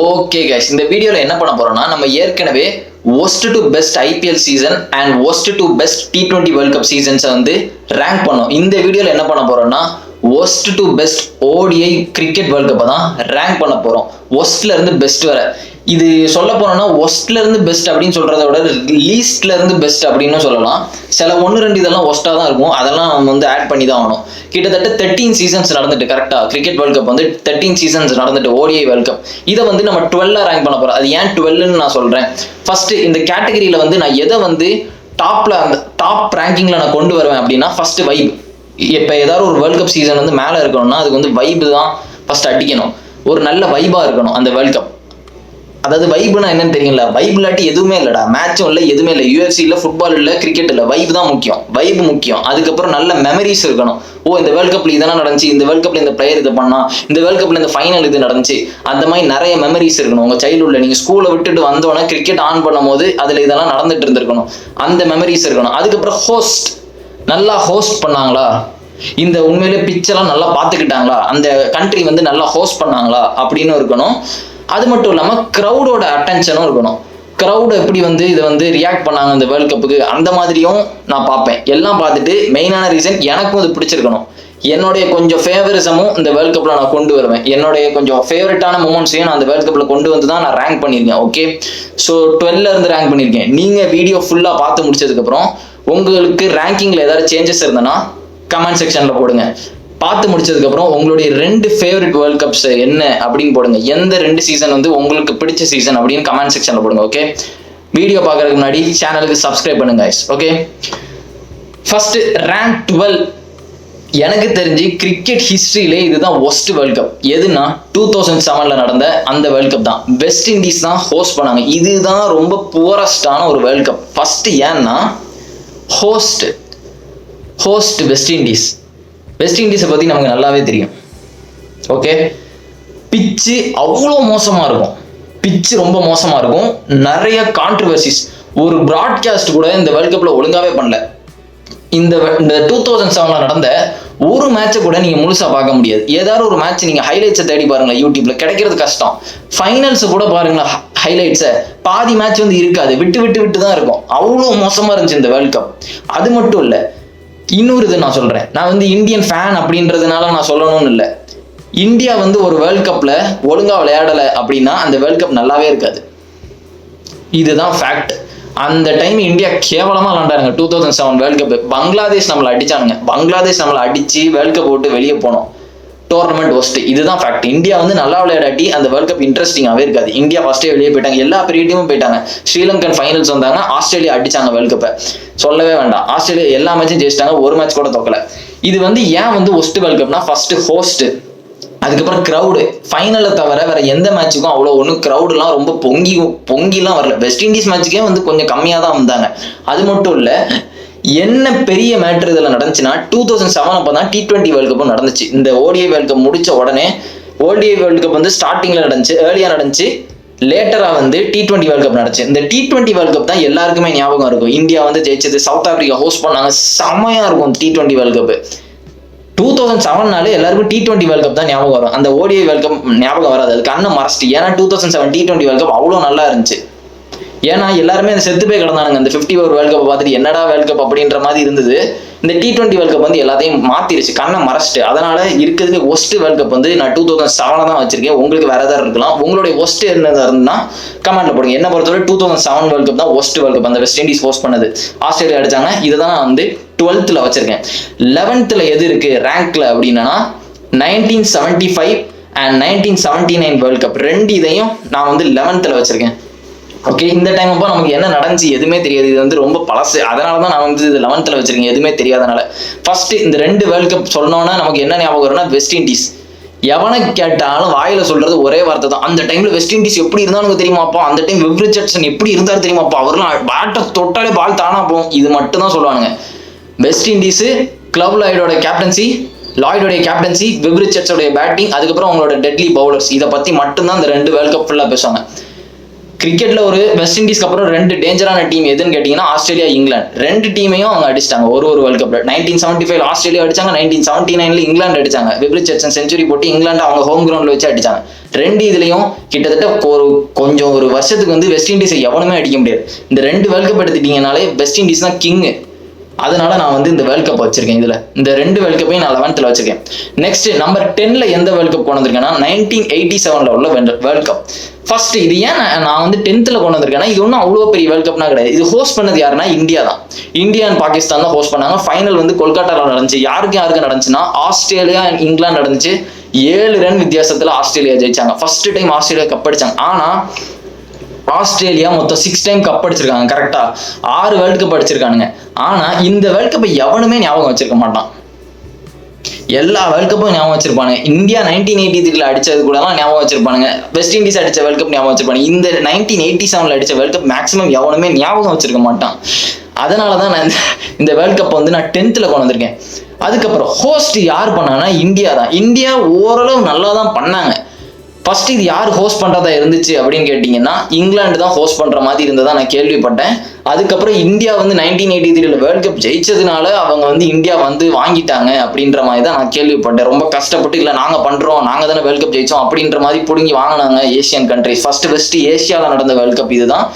Okay guys, இந்த வீடியோவில் என்ன பண்ண போறோம்னா நம்ம ஏற்கனவே worst to best IPL season and worst to best T20 world cup சீசன்ஸை வந்து ரேங்க் பண்ணோம். இந்த வீடியோவில் என்ன பண்ண போறோம்னா worst to best ODI cricket world கப்பை தான் ரேங்க் பண்ண போறோம். worstல இருந்து பெஸ்ட் வர. இது சொல்ல போனோம்னா ஒஸ்ட்ல இருந்து பெஸ்ட் அப்படின்னு சொல்றத விட லீஸ்ட்ல இருந்து பெஸ்ட் அப்படின்னு சொல்லலாம். சில 1-2 இதெல்லாம் ஒஸ்டா தான் இருக்கும், அதெல்லாம் நம்ம வந்து ஆட் பண்ணி தான் ஆகணும். கிட்டத்தட்ட 13 சீசன்ஸ் நடந்துட்டு கரெக்டா கிரிக்கெட் வேர்ல்ட் கப் வந்து 13 சீசன்ஸ் நடந்துட்டு ODI வேர்ல்ட் கப். இதை வந்து நம்ம 12 ரேங்க் பண்ண போறோம். அது ஏன் 12ன்னு நான் சொல்றேன். ஃபர்ஸ்ட் இந்த கேட்டகரியில வந்து நான் எதை வந்து டாப்ல அந்த டாப் ரேங்கிங்ல நான் கொண்டு வருவேன் அப்படின்னா ஃபர்ஸ்ட் வைப். இப்போ ஏதாவது ஒரு வேர்ல்ட் கப் சீசன் வந்து மேலே இருக்கணும்னா அதுக்கு வந்து வைப் தான் ஃபர்ஸ்ட் அடிக்கணும். ஒரு நல்ல வைபா இருக்கணும் அந்த வேர்ல்ட் கப். அதாவது வைப்னா என்னன்னு தெரியல, வைப் இல்லாட்டி எதுவுமே இல்லடா, மேட்சும் இல்லை எதுவுமே இல்லை, UFC இல்லை, ஃபுட்பால் இல்லை, கிரிக்கெட் இல்லை, வைப் தான் முக்கியம். வைப் முக்கியம். அதுக்கப்புறம் நல்ல மெமரிஸ் இருக்கணும். இந்த வேர்ல்ட் கப்ல இதெல்லாம் நடந்துச்சு, இந்த வேர்ல்ட் கப்ல இந்த பிளேயர் இது பண்ணா, இந்த வேர்ல்ட் கப்ல இந்த ஃபைனல் இது நடந்துச்சு, அந்த மாதிரி நிறைய மெமரிஸ் இருக்கணும். உங்க சைல்ட்ஹுட்ல நீங்க ஸ்கூலை விட்டுட்டு வந்தோடனே கிரிக்கெட் ஆன் பண்ணும் போது அதுல இதெல்லாம் நடந்துட்டு இருந்திருக்கணும், அந்த மெமரிஸ் இருக்கணும். அதுக்கப்புறம் ஹோஸ்ட், நல்லா ஹோஸ்ட் பண்ணாங்களா, இந்த உண்மையிலே பிச்செல்லாம் நல்லா பார்த்துக்கிட்டாங்களா, அந்த கண்ட்ரி வந்து நல்லா ஹோஸ்ட் பண்ணாங்களா அப்படின்னு இருக்கணும். அது மட்டும் இல்லாமல் க்ரௌடோட அட்டென்ஷனும் இருக்கணும். க்ரௌட் எப்படி வந்து இதை வந்து ரியாக்ட் பண்ணாங்க இந்த வேர்ல்ட் கப்புக்கு, அந்த மாதிரியும் நான் பார்ப்பேன். எல்லாம் பார்த்துட்டு மெயினான ரீசன் எனக்கும் இது பிடிச்சிருக்கணும். என்னுடைய கொஞ்சம் ஃபேவரிசமும் இந்த வேர்ல்ட் கப்பில் நான் கொண்டு வருவேன். என்னுடைய கொஞ்சம் ஃபேவரட்டான மூமெண்ட்ஸையும் நான் அந்த வேர்ல்ட் கப்பில் கொண்டு வந்து தான் நான் ரேங்க் பண்ணியிருக்கேன். ஓகே, ஸோ 12 இருந்து ரேங்க் பண்ணியிருக்கேன். நீங்கள் வீடியோ ஃபுல்லாக பார்த்து முடிச்சதுக்கப்புறம் உங்களுக்கு ரேங்கிங்கில் ஏதாவது சேஞ்சஸ் இருந்ததுன்னா கமெண்ட் செக்ஷனில் போடுங்க. பார்த்து முடிச்சதுக்கப்புறம் உங்களுடைய 2 ஃபேவரட் வேர்ல்ட் கப்ஸ் என்ன அப்படின்னு போடுங்க. எந்த 2 சீசன் வந்து உங்களுக்கு பிடிச்ச சீசன் அப்படின்னு கமெண்ட் செக்ஷனில் போடுங்க. ஓகே, வீடியோ பார்க்கறதுக்கு முன்னாடி சேனலுக்கு சப்ஸ்கிரைப் பண்ணுங்க guys. Okay, first rank 12. எனக்கு தெரிஞ்சு கிரிக்கெட் ஹிஸ்டரியிலே இதுதான் ஒஸ்ட் வேர்ல்ட் கப். எதுனா 2007 நடந்த அந்த வேர்ல்ட் கப் தான். வெஸ்ட் இண்டீஸ் தான் ஹோஸ்ட் பண்ணாங்க. இதுதான் ரொம்ப புவரஸ்டான ஒரு வேர்ல்ட் கப். ஃபர்ஸ்ட் ஏன்னா ஹோஸ்ட் வெஸ்ட் இண்டீஸ். வெஸ்ட் இண்டீஸை பற்றி நமக்கு நல்லாவே தெரியும். ஓகே, பிச்சு அவ்வளோ மோசமாக இருக்கும். பிச்சு ரொம்ப மோசமாக இருக்கும். நிறைய கான்ட்ரவர்சிஸ். ஒரு ப்ராட்காஸ்ட் கூட இந்த வேர்ல்ட் கப்பில் ஒழுங்காகவே பண்ணல. இந்த 2007 நடந்த ஒரு மேட்சை கூட நீங்கள் முழுசாக பார்க்க முடியாது. ஏதாவது ஒரு மேட்ச் நீங்கள் ஹைலைட்ஸை தேடி பாருங்களேன், யூடியூப்ல கிடைக்கிறது கஷ்டம். ஃபைனல்ஸை கூட பாருங்களேன், ஹைலைட்ஸை பாதி மேட்ச் வந்து இருக்காது, விட்டு தான் இருக்கும். அவ்வளோ மோசமாக இருந்துச்சு இந்த வேர்ல்ட் கப். அது மட்டும் இல்லை, இன்னொரு இது நான் சொல்றேன். நான் வந்து இந்தியன் ஃபேன் அப்படின்றதுனால நான் சொல்லணும்னு இல்லை. இந்தியா வந்து ஒரு வேர்ல்ட் கப்ல ஒழுங்கா விளையாடலை அப்படின்னா அந்த வேர்ல்ட் கப் நல்லாவே இருக்காது. இதுதான் ஃபேக்ட். அந்த டைம் இந்தியா கேவலமா விளையாண்டாருங்க 2007 வேர்ல்ட் கப். பங்களாதேஷ் நம்மளை அடிச்சானுங்க. பங்களாதேஷ் நம்மளை அடிச்சு வேர்ல்ட் கப் விட்டு வெளியே போனோம். Tournament worst. இதுதான் ஃபேக்ட். இந்தியா வந்து நல்லா விளையாடாட்டி அந்த வேர்ல்ட் கப் இன்ட்ரெஸ்டிங்காகவே இருக்காது. இந்தியா ஃபர்ஸ்டே வெளியே போயிட்டாங்க. எல்லா பெரிய டீமும் போயிட்டாங்க. ஸ்ரீலங்கன் ஃபைனல்ஸ் வந்தாங்க, ஆஸ்திரேலியா அடிச்சாங்க வேர்ல்ட் கப்பை. சொல்லவே வேண்டாம், ஆஸ்திரேலியா எல்லா மேட்சும் ஜெயிச்சிட்டாங்க, ஒரு மேட்ச் கூட தோக்கல. இது வந்து ஏன் வந்து ஒஸ்ட் வேர்ல்ட் கப்னா ஃபர்ஸ்ட் ஹோஸ்ட், அதுக்கப்புறம் கிரௌடு. ஃபைனலை தவிர வேற எந்த மேட்சுக்கும் அவ்வளோ ஒன்றும் கிரௌடுலாம் ரொம்ப பொங்கிலாம் வரல. வெஸ்ட் இண்டீஸ் மேட்சுக்கே வந்து கொஞ்சம் கம்மியாக தான் வந்தாங்க. அது மட்டும் இல்லை, என்ன பெரிய மேட்ரு இதில் நடந்துச்சுன்னா 2007 அப்போ தான் T20 வேர்ல்ட் கப்பும் நடந்துச்சு. இந்த ODI வேர்ல்ட் கப் முடிச்ச உடனே ODI வேர்ல்ட் கப் வந்து ஸ்டார்டிங்கில் நடந்துச்சு, ஏர்லியாக நடந்துச்சு. லேட்டராக வந்து T20 வேர்ல்ட் கப் நடந்துச்சு. இந்த T20 வேர்ல்ட் கப் தான் எல்லாருக்குமே ஞாபகம் இருக்கும். இந்தியா வந்து ஜெயிச்சது, சவுத் ஆப்பிரிக்கா ஹோஸ்ட் பண்ணாங்க, செம்மையாக இருக்கும் T20 வேர்ல்ட் கப். 2007 எல்லாருக்கும் T20 வேர்ல்ட் கப் தான் ஞாபகம் வரும். அந்த ODI வேர்ல்ட் கப் ஞாபகம் வராது. அது கண்ணை மறைச்சிட்டு. ஏன்னா 2007 T20 வேர்ல்ட் கப் அவ்வளோ நல்லா இருந்துச்சு. ஏன்னா எல்லாருமே அந்த செத்து போய் கிடந்தானுங்க அந்த 50 ஓவர் வேர்ல்ட் கப் பார்த்துட்டு, என்னடா வேர்ல்ட் கப் அப்படின்ற மாதிரி இருந்தது. இந்த T20 வேர்ல்ட் கப் வந்து எல்லாத்தையும் மாத்திருச்சு, கண்ணை மறைச்சிட்டு. அதனால இருக்கிறதுல ஒஸ்ட் வேர்ல்ட் கப் வந்து நான் 2007 தான் வச்சிருக்கேன். உங்களுக்கு வேற ஏதாவது இருக்கலாம். உங்களுடைய ஒஸ்ட் என்னதா இருந்தா கமெண்ட்ல போடுங்க. என்ன பொறுத்தவரை 2007 வேர்ல்ட் கப் தான் ஒஸ்ட் வேர்ல்ட் கப். அந்த வெஸ்ட் இண்டீஸ் ஹோஸ்ட் பண்ணது, ஆஸ்திரேலியா அடிச்சாங்க. இதை தான் நான் வந்து 12th வச்சிருக்கேன். 11th எது இருக்கு ரேங்க்ல அப்படின்னா 1975 and 1979 வேர்ல்ட் கப். 2 இதையும் நான் வந்து 11th வச்சிருக்கேன். ஓகே, இந்த டைம் அப்போ நமக்கு என்ன நடந்துச்சு எதுவுமே தெரியாது. இது வந்து ரொம்ப பழசு. அதனால தான் நான் வந்து இது 11th வச்சிருக்கேன், எதுவுமே தெரியாதனால. ஃபர்ஸ்ட் இந்த 2 வேர்ல்ட் கப் சொன்னோன்னா நமக்கு என்ன ஞாபகம் வரும்னா வெஸ்ட் இண்டீஸ். எவனை கேட்டாலும் வாயில சொல்றது ஒரே வார்த்தை தான், அந்த டைம்ல வெஸ்ட் இண்டீஸ் எப்படி இருந்தாலும் தெரியுமாப்பா, அந்த டைம் விவ் ரிச்சர்ட்சன் எப்படி இருந்தாரு தெரியுமாப்பா, அவர்லாம் பேட்டை தொட்டாலே பால் தானா போகும். இது மட்டும் தான் சொல்லுவானுங்க. வெஸ்ட் இண்டீஸ் கிளப் லாய்டோட கேப்டன்சி, விவ் ரிச்சர்ட்ஸோட பேட்டிங், அதுக்கப்புறம் அவங்களோட டெட்லி பவுலர்ஸ். இதை பத்தி மட்டும்தான் இந்த 2 வேர்ல்ட் கப் ஃபுல்லா பேசுவாங்க. கிரிக்கெட்ல ஒரு வெஸ்ட் இண்டீஸ்க்கு அப்புறம் 2 டேஞ்சரான டீம் எதுன்னு கேட்டீங்கன்னா ஆஸ்திரேலியா, இங்கிலாந்து. 2 டீமையும் அவங்க அடிச்சிட்டாங்க ஒரு வேர்ல்ட் கப்ல. 1975 ஆஸ்திரேலியா அடிச்சாங்க, 1979 இங்கிலாந்து அடிச்சாங்க. விப்ரிச்சர்ட்சன் செஞ்சுரி போட்டு இங்கிலாந்து அவங்க ஹோம் கிரவுண்ட்ல வச்சு அடிச்சாங்க. 2 இதுலயும் கிட்டத்தட்ட ஒரு வருஷத்துக்கு வந்து வெஸ்ட் இண்டீஸை எவனுமே அடிக்க முடியாது. இந்த 2 வேர்ல்ட் கப் எடுத்துட்டீங்கனாலே வெஸ்ட் இண்டீஸ் தான் கிங். அதனால நான் வந்து இந்த வேர்ல்ட் கப் வச்சிருக்கேன். இதுல இந்த 2 வேர்ல்ட் கப்பையும் நான் 11th வச்சிருக்கேன். நெக்ஸ்ட் நம்பர் 10ல எந்த வேர்ல்ட் கப் கொண்டு வந்திருக்கேன்னா 1987 உள்ள வேர்ல்ட் கப். ஃபர்ஸ்ட் இது ஏன் நான் வந்து 10th கொண்டு வந்திருக்கேன்னா, இது ஒன்றும் அவ்வளோ பெரிய வேர்ல்ட் கப்னா கிடையாது. இது ஹோஸ்ட் பண்ணது யாருன்னா இந்தியா தான். இந்தியா அண்ட் பாகிஸ்தான் தான் ஹோஸ்ட் பண்ணாங்க. ஃபைனல் வந்து கொல்கட்டாவில் நடந்துச்சு. யாருக்கு நடந்துச்சுன்னா ஆஸ்திரேலியா அண்ட் இங்கிலாந்து நடந்துச்சு. 7 ரன் வித்தியாசத்துல ஆஸ்திரேலியா ஜெயிச்சாங்க. ஃபர்ஸ்ட் டைம் ஆஸ்திரேலியா கப் அடிச்சாங்க. ஆனா ஆஸ்திரேலியா மொத்தம் 6 டைம் கப் அடிச்சிருக்காங்க. கரெக்டா 6 வேர்ல்ட் கப் அடிச்சிருக்கானுங்க. ஆனா இந்த வேர்ல்ட் கப்பை எவனுமே ஞாபகம் வச்சிருக்க மாட்டான். எல்லா வேர்ல்ட் கப்பும் ஞாபகம் வச்சிருப்பானுங்க. இந்தியா 1983 அடிச்சது கூட ஞாபகம் வச்சிருப்பானுங்க. வெஸ்ட் இண்டீஸ் அடிச்ச வேர்ல்ட் கப் ஞாபகம் வச்சிருப்பாங்க. இந்த 1987 அடிச்ச வேர்ல்ட் கப் மேக்ஸிமம் எவனுமே ஞாபகம் வச்சிருக்க மாட்டான். அதனாலதான் நான் இந்த வேர்ல்ட் கப் வந்து நான் 10th கொண்டு வந்திருக்கேன். அதுக்கப்புறம் ஹோஸ்ட் யார் பண்ணாங்கன்னா இந்தியா தான். இந்தியா ஓரளவு நல்லா தான் பண்ணாங்க. ஃபர்ஸ்ட் இது யார் ஹோஸ்ட் பண்றதா இருந்துச்சு அப்படின்னு கேட்டீங்கன்னா இங்கிலாந்து தான் ஹோஸ்ட் பண்ற மாதிரி இருந்ததா நான் கேள்விப்பட்டேன். அதுக்கப்புறம் இந்தியா வந்து 1983 வேர்ல்ட் கப் ஜெயிச்சதுனால அவங்க வந்து இந்தியா வந்து வாங்கிட்டாங்க அப்படின்ற மாதிரி தான் நான் கேள்விப்பட்டேன். ரொம்ப கஷ்டப்பட்டு இல்லை நாங்க பண்றோம், நாங்க தானே வேர்ல்ட் கப் ஜெயிச்சோம் அப்படின்ற மாதிரி புடுங்கி வாங்கினாங்க ஏசியன் கண்ட்ரிஸ். ஃபர்ஸ்ட் ஏசியாவில் நடந்த வேர்ல்ட் கப் இதுதான்.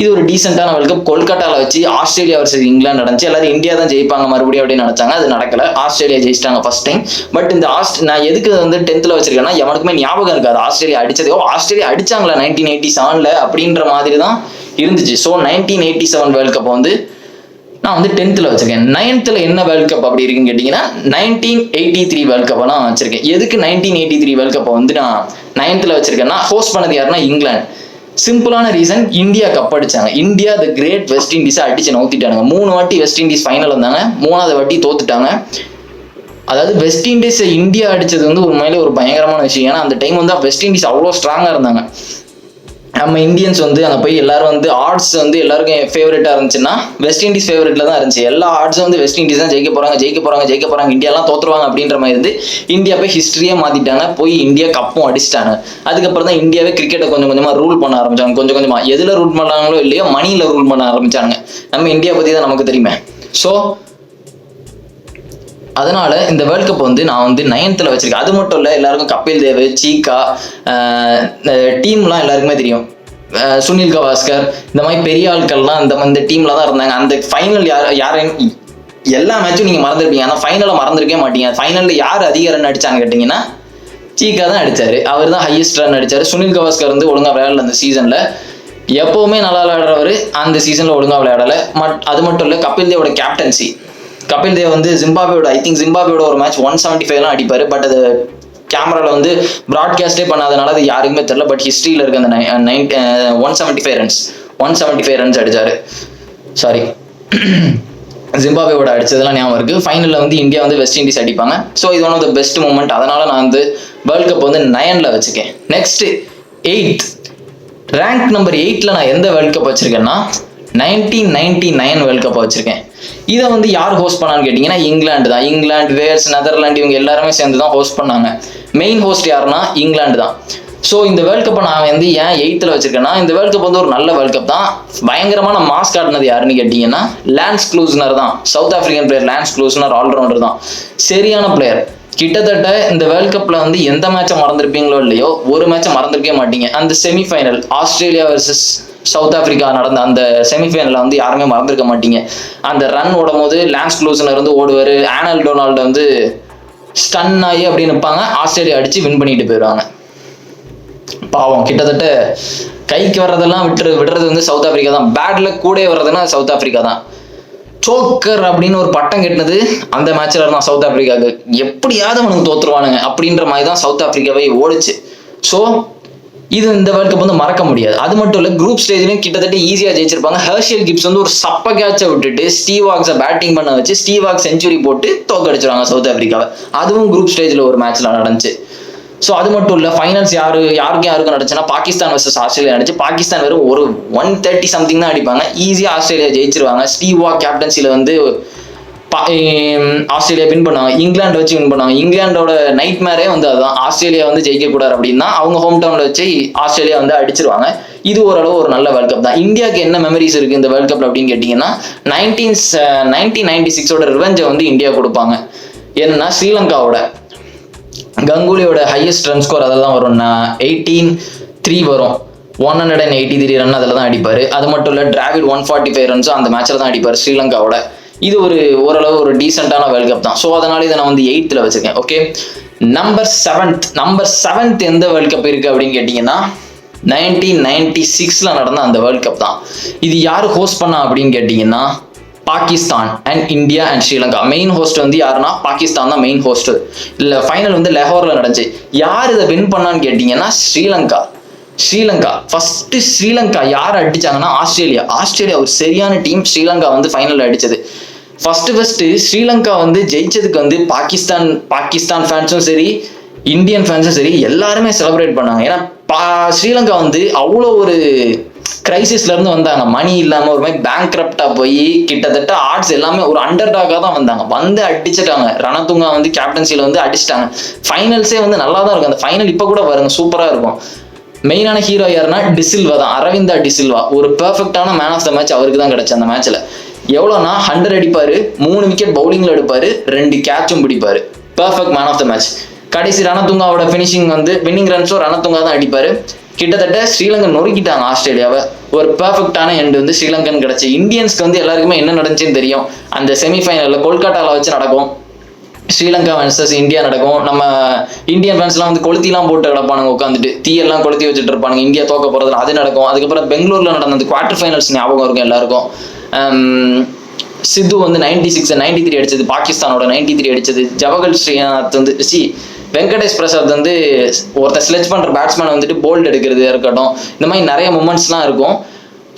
இது ஒரு டீசென்டான வேர்ல்ட் கப். கொல்கட்டாவில் வச்சு ஆஸ்திரேலியா வர்சஸ் இங்கிலாந்து நடந்துச்சு. எல்லாரும் இந்தியா தான் ஜெயிப்பாங்க மறுபடியும் அப்படின்னு நினைச்சாங்க. அது நடக்கல. ஆஸ்திரேலியா ஜெயிச்சிட்டாங்க ஃபர்ஸ்ட் டைம். பட் இந்த நான் எதுக்கு வந்து 10th வச்சிருக்கேன்னா எவனுக்குமே ஞாபகம் இருக்காது ஆஸ்திரேலியா அடிச்சதோ. ஆஸ்திரேலியா அடிச்சாங்களா 1987 அப்படின்ற மாதிரி தான் இருந்துச்சு. ஸோ 1987 வேர்ல்ட் கப் வந்து நான் வந்து 10th வச்சிருக்கேன். 9th என்ன வேர்ல்ட் கப் அப்படி இருக்குன்னு கேட்டீங்கன்னா 1983 வேர்ல்ட் கப் நான் வச்சிருக்கேன். எதுக்கு 1983 வேர்ல்ட் கப் வந்து நான் 9th வச்சிருக்கேன்னா ஹோஸ்ட் பண்ணது யாருன்னா இங்கிலாந்து. சிம்பிளான ரீசன், இந்தியா கப் அடிச்சாங்க. இந்தியா தி கிரேட் வெஸ்ட் இண்டீஸை அடிச்சு நோத்திட்டாங்க. 3 வாட்டி வெஸ்ட் இண்டீஸ் ஃபைனல் வந்தாங்க. 3வது வாட்டி தோத்துட்டாங்க. அதாவது வெஸ்ட் இண்டீஸை இந்தியா அடிச்சது வந்து உண்மையிலே ஒரு பயங்கரமான விஷயம். ஏன்னா அந்த டைம் வந்து வெஸ்ட் இண்டீஸ் அவ்வளோ ஸ்ட்ராங்கா இருந்தாங்க. நம்ம இந்தியன்ஸ் வந்து அங்கே போய் எல்லாரும் வந்து ஆட்ஸ் வந்து எல்லாருக்கும் ஃபேவரட்டாக இருந்துச்சுன்னா வெஸ்ட் இண்டீஸ் ஃபேவரட்டில் தான் இருந்துச்சு. எல்லா ஆட்ஸும் வந்து வெஸ்ட் இண்டீஸ் தான் ஜெயிக்க போகிறாங்க, இந்தியாலாம் தோற்றுருவாங்க அப்படின்ற மாதிரி இருந்து இந்தியா போய் ஹிஸ்ட்ரியே மாற்றிட்டாங்க. போய் இந்தியா கப்பும் அடிச்சிட்டாங்க. அதுக்கப்புறம் தான் இந்தியாவே கிரிக்கெட்டை கொஞ்சம் கொஞ்சமாக ரூல் பண்ண ஆரம்பிச்சாங்க. கொஞ்சம் கொஞ்சமாக எதில் ரூல் பண்ணாங்களோ இல்லையோ மணியில் ரூல் பண்ண ஆரம்பிச்சாங்க. நம்ம இந்தியா பற்றி தான் நமக்கு தெரியுமே. ஸோ அதனால இந்த வேர்ல்ட் கப் வந்து நான் வந்து 9th வச்சிருக்கேன். அது மட்டும் இல்லை, எல்லாருக்கும் கபில் தேவ், சீகா டீம்லாம் எல்லாருக்குமே தெரியும். சுனில் கவாஸ்கர் இந்த மாதிரி பெரிய ஆட்கள்லாம் இந்த டீம்ல தான் இருந்தாங்க. அந்த ஃபைனல் யாரையும் எல்லா மேட்சும் நீங்க மறந்துருப்பீங்க. ஆனால் ஃபைனலை மறந்துருக்கவே மாட்டீங்க. ஃபைனல்ல யார் அதிக ரன் அடிச்சான்னு கேட்டீங்கன்னா சீகா தான் அடிச்சாரு. அவர் தான் ஹையஸ்ட் ரன் அடிச்சாரு. சுனில் கவாஸ்கர் வந்து ஒழுங்கா விளையாடல அந்த சீசன்ல. எப்பவுமே நல்லா விளையாடுறவர் அந்த சீசன்ல ஒழுங்கா விளையாடல. அது மட்டும் இல்லை, கபில் தேவோட கேப்டன்சி. கபில் தேவ் வந்து ஜிம்பாப்வேயோட ஒரு மேட்ச் 175 அடிப்பாரு. பட் அது கேமராவில் வந்து ப்ராட்காஸ்டே பண்ணாதனால அது யாருக்குமே தெரியல. பட் ஹிஸ்ட்ரியில் இருக்க அந்த 175 ரன்ஸ் அடிச்சாரு. சாரி, ஜிம்பாப்வேயோட அடிச்சதெல்லாம் ஞாபகம் இருக்கு. ஃபைனலில் வந்து இந்தியா வந்து வெஸ்ட் இண்டீஸ் அடிப்பாங்க. ஸோ இது one of the best moment. அதனால நான் வந்து வேர்ல்ட் கப் வந்து 9th வச்சுக்கேன். நெக்ஸ்ட் 8th ரேங்க் நம்பர் 8ல நான் எந்த வேர்ல்ட் கப் வச்சிருக்கேன்னா 1999 வேர்ல்ட் கப் வச்சிருக்கேன். இதை வந்து யார் ஹோஸ்ட் பண்ணான்னு கேட்டீங்கன்னா இங்கிலாந்து தான். இங்கிலாந்து, வேல்ஸ், நெதர்லாந்து இவங்க எல்லாருமே சேர்ந்து தான் ஹோஸ்ட் பண்ணாங்க. மெயின் ஹோஸ்ட் யாருன்னா இங்கிலாந்து தான். ஸோ இந்த வேர்ல்ட் கப்பை நான் வந்து ஏன் 8th வச்சிருக்கேன்னா, இந்த வேர்ல்ட் கப் வந்து ஒரு நல்ல வேர்ல்ட் கப் தான். பயங்கரமான மாஸ் காட்டினது யாருன்னு கேட்டீங்கன்னா லான்ஸ் க்ளூஸ்னர் தான். South African player Lance Klusener, all rounder தான். சரியான பிளேயர். கிட்டத்தட்ட இந்த வேர்ல்ட் கப்ல வந்து எந்த மேட்சை மறந்துருப்பீங்களோ இல்லையோ ஒரு மேட்சை மறந்துருக்கவே மாட்டீங்க. அந்த semi-final Australia versus south Africa நடந்த அந்த செமிஃபைனல்ல வந்து யாருமே மறந்துருக்க மாட்டீங்க. அந்த ரன் ஓடும் போது லான்ஸ் க்ளூஸ்னர் வந்து ஓடுவாரு. ஆனல் டொனால்டு வந்து ஸ்டன் ஆகி அப்படி நிற்பாங்க. ஆஸ்திரேலியா அடிச்சு வின் பண்ணிட்டு போயிடுவாங்க. பாவம், கிட்டத்தட்ட கைக்கு வர்றதெல்லாம் விடுறது வந்து சவுத் ஆப்பிரிக்கா தான். பேட்ல கூட வர்றதுன்னா சவுத் ஆப்பிரிக்கா தான். சோக்கர் அப்படின்னு ஒரு பட்டம் கெட்டினது அந்த மேட்ச்ல இருந்தான் சவுத் ஆப்பிரிக்காவுக்கு. எப்படியாவது அவனுக்கு தோத்துருவானுங்க அப்படின்ற மாதிரி தான் சவுத் ஆப்பிரிக்காவே ஓடிச்சு. ஸோ இது இந்த வேர்ல்ட் கப் வந்து மறக்க முடியாது. அது மட்டும் இல்லை, குரூப் ஸ்டேஜ்லையும் கிட்டத்தட்ட ஈஸியாக ஜெயிச்சிருப்பாங்க. ஹர்ஷியல் கிப்ஸ் வந்து ஒரு சப்ப கேட்சை விட்டுட்டு ஸ்டீவ் வாக்ஸை பேட்டிங் பண்ண வச்சு ஸ்டீவ் வாக்ஸ் செஞ்சுரி போட்டு தோக்கடிச்சிருவாங்க சவுத் ஆப்பிரிக்காவை. அதுவும் குரூப் ஸ்டேஜில் ஒரு மேட்ச்ல நடந்துச்சு. ஸோ அது மட்டும் இல்லை, ஃபைனல்ஸ் யாருக்கும் நடந்துச்சுன்னா பாகிஸ்தான் வர்சஸ் ஆஸ்திரேலியா நடந்துச்சு. பாகிஸ்தான் வெறும் ஒரு 130 சம்திங் தான் அடிப்பாங்க. ஈஸியாக ஆஸ்திரேலியா ஜெயிச்சிருவாங்க. ஸ்டீவ் வாக் கேப்டன்சியில் வந்து ஆஸ்திரேலியா வின் பண்ணாங்க, இங்கிலாந்து வச்சு வின் பண்ணாங்க. இங்கிலாண்டோட நைட் மேரே வந்து அதுதான், ஆஸ்திரேலியா வந்து ஜெயிக்க கூடாது அப்படின்னா அவங்க ஹோம் டவுன்ல வச்சு ஆஸ்திரேலியா வந்து அடிச்சிருவாங்க. இது ஓரளவு ஒரு நல்ல வேர்ல்ட் கப் தான். இந்தியாவுக்கு என்ன மெமரிஸ் இருக்கு இந்த வேர்ல்ட் கப்ல அப்படின்னு கேட்டீங்கன்னா 1996 ரிவெஞ்சை வந்து இந்தியா கொடுப்பாங்க. என்னன்னா ஸ்ரீலங்காவோட கங்குலியோட ஹையஸ்ட் ரன் ஸ்கோர் அதில் தான் வரும், 18-3 வரும், 183 ரன் அதில் தான் அடிப்பார். அது மட்டும் இல்லை டிராவிட் 145 ரன்ஸும் அந்த மேட்சில் தான் அடிப்பார் ஸ்ரீலங்காவோட. இது ஒரு ஓரளவு ஒரு டீசெண்டான வேர்ல்ட் கப் தான். ஸோ அதனால இதை நான் வந்து 8th வச்சிருக்கேன். ஓகே, நம்பர் 7th எந்த வேர்ல்ட் கப் இருக்கு அப்படின்னு கேட்டீங்கன்னா 1996 நடந்த அந்த வேர்ல்ட் கப் தான். இது யாரு ஹோஸ்ட் பண்ணா அப்படின்னு கேட்டீங்கன்னா Pakistan and India and Sri Lanka. Main host வந்து யாருன்னா பாகிஸ்தான் தான் மெயின் ஹோஸ்ட். இல்லை ஃபைனல் வந்து லாகூர்ல நடந்துச்சு. யார் இதை வின் பண்ணான்னு கேட்டீங்கன்னா ஸ்ரீலங்கா ஃபர்ஸ்ட். ஸ்ரீலங்கா யார் அடிச்சாங்கன்னா ஆஸ்திரேலியா ஒரு சரியான டீம். ஸ்ரீலங்கா வந்து ஃபைனல் அடிச்சது. ஃபர்ஸ்ட் ஸ்ரீலங்கா வந்து ஜெயிச்சதுக்கு வந்து பாகிஸ்தான் ஃபேன்ஸும் சரி, இந்தியன் ஃபேன்ஸும் சரி எல்லாருமே செலிப்ரேட் பண்ணாங்க. ஏன்னா ஸ்ரீலங்கா வந்து அவ்வளோ ஒரு கிரைசிஸ்ல இருந்து வந்தாங்க. மணி இல்லாம ஒரு மாதிரி பேங்க்ரப்டா போய் கிட்டத்தட்ட ஆர்ட்ஸ் எல்லாமே ஒரு அண்டர்டாகா தான் வந்தாங்க. வந்து அடிச்சிட்டாங்க. ரணதுங்கா வந்து கேப்டன்சில வந்து அடிச்சிட்டாங்க. ஃபைனல்ஸே வந்து நல்லா தான் இருக்கும். அந்த ஃபைனல் இப்போ கூட பாருங்க சூப்பரா இருக்கும். மெயினான ஹீரோ யாருன்னா டிசில்வா தான், அரவிந்தா டிசில்வா. ஒரு பெர்ஃபெக்டான மேன் ஆஃப் த மேட்ச் அவருக்கு தான் கிடைச்சு அந்த மேட்ச்ல. எவ்வளோனா 100 அடிப்பாரு, 3 விக்கெட் பவுலிங்ல எடுப்பாரு, 2 கேட்சும் பிடிப்பாரு. Perfect man of the match. கடைசி ரணதுங்காவோட ஃபினிஷிங் வந்து வின்னிங் ரன்ஸும் ரணதுங்கா தான் அடிப்பாரு. கிட்டத்தட்ட ஸ்ரீலங்கா நொறுக்கிட்டாங்க ஆஸ்திரேலியாவை. ஒரு பெர்ஃபெக்டான எண்ட் வந்து ஸ்ரீலங்கன் கிடைச்சு. இந்தியன்ஸ்க்கு வந்து எல்லாருக்குமே என்ன நடந்துச்சுன்னு தெரியும். அந்த செமிஃபைனல்ல கொல்கட்டாவில் வச்சு நடக்கும், ஸ்ரீலங்கா வர்சஸ் இந்தியா நடக்கும். நம்ம இந்தியன் ஃபேன்ஸ்லாம் வந்து கொளுத்திலாம் போட்டு கிடப்பானுங்க, உட்காந்துட்டு தீயெல்லாம் கொளுத்தி வச்சுட்டு இருப்பானுங்க இந்தியா தோக்க போறது, அது நடக்கும். அதுக்கப்புறம் பெங்களூர்ல நடந்த அந்த குவார்டர் ஃபைனல்ஸ் ஞாபகம் இருக்கும் எல்லாருக்கும். சித்து வந்து 96 93 அடிச்சது, பாகிஸ்தானோட 93 அடிச்சது. ஜவஹர் ஸ்ரீநாத் வந்து வெங்கடேஷ் பிரசாத் வந்து ஒருத்தர் ஸ்லெட்ச் பண்ற பேட்ஸ்மேன் வந்துட்டு போல்ட் எடுக்கிறது இருக்கட்டும். இந்த மாதிரி நிறைய மூமெண்ட்ஸ்லாம் இருக்கும்.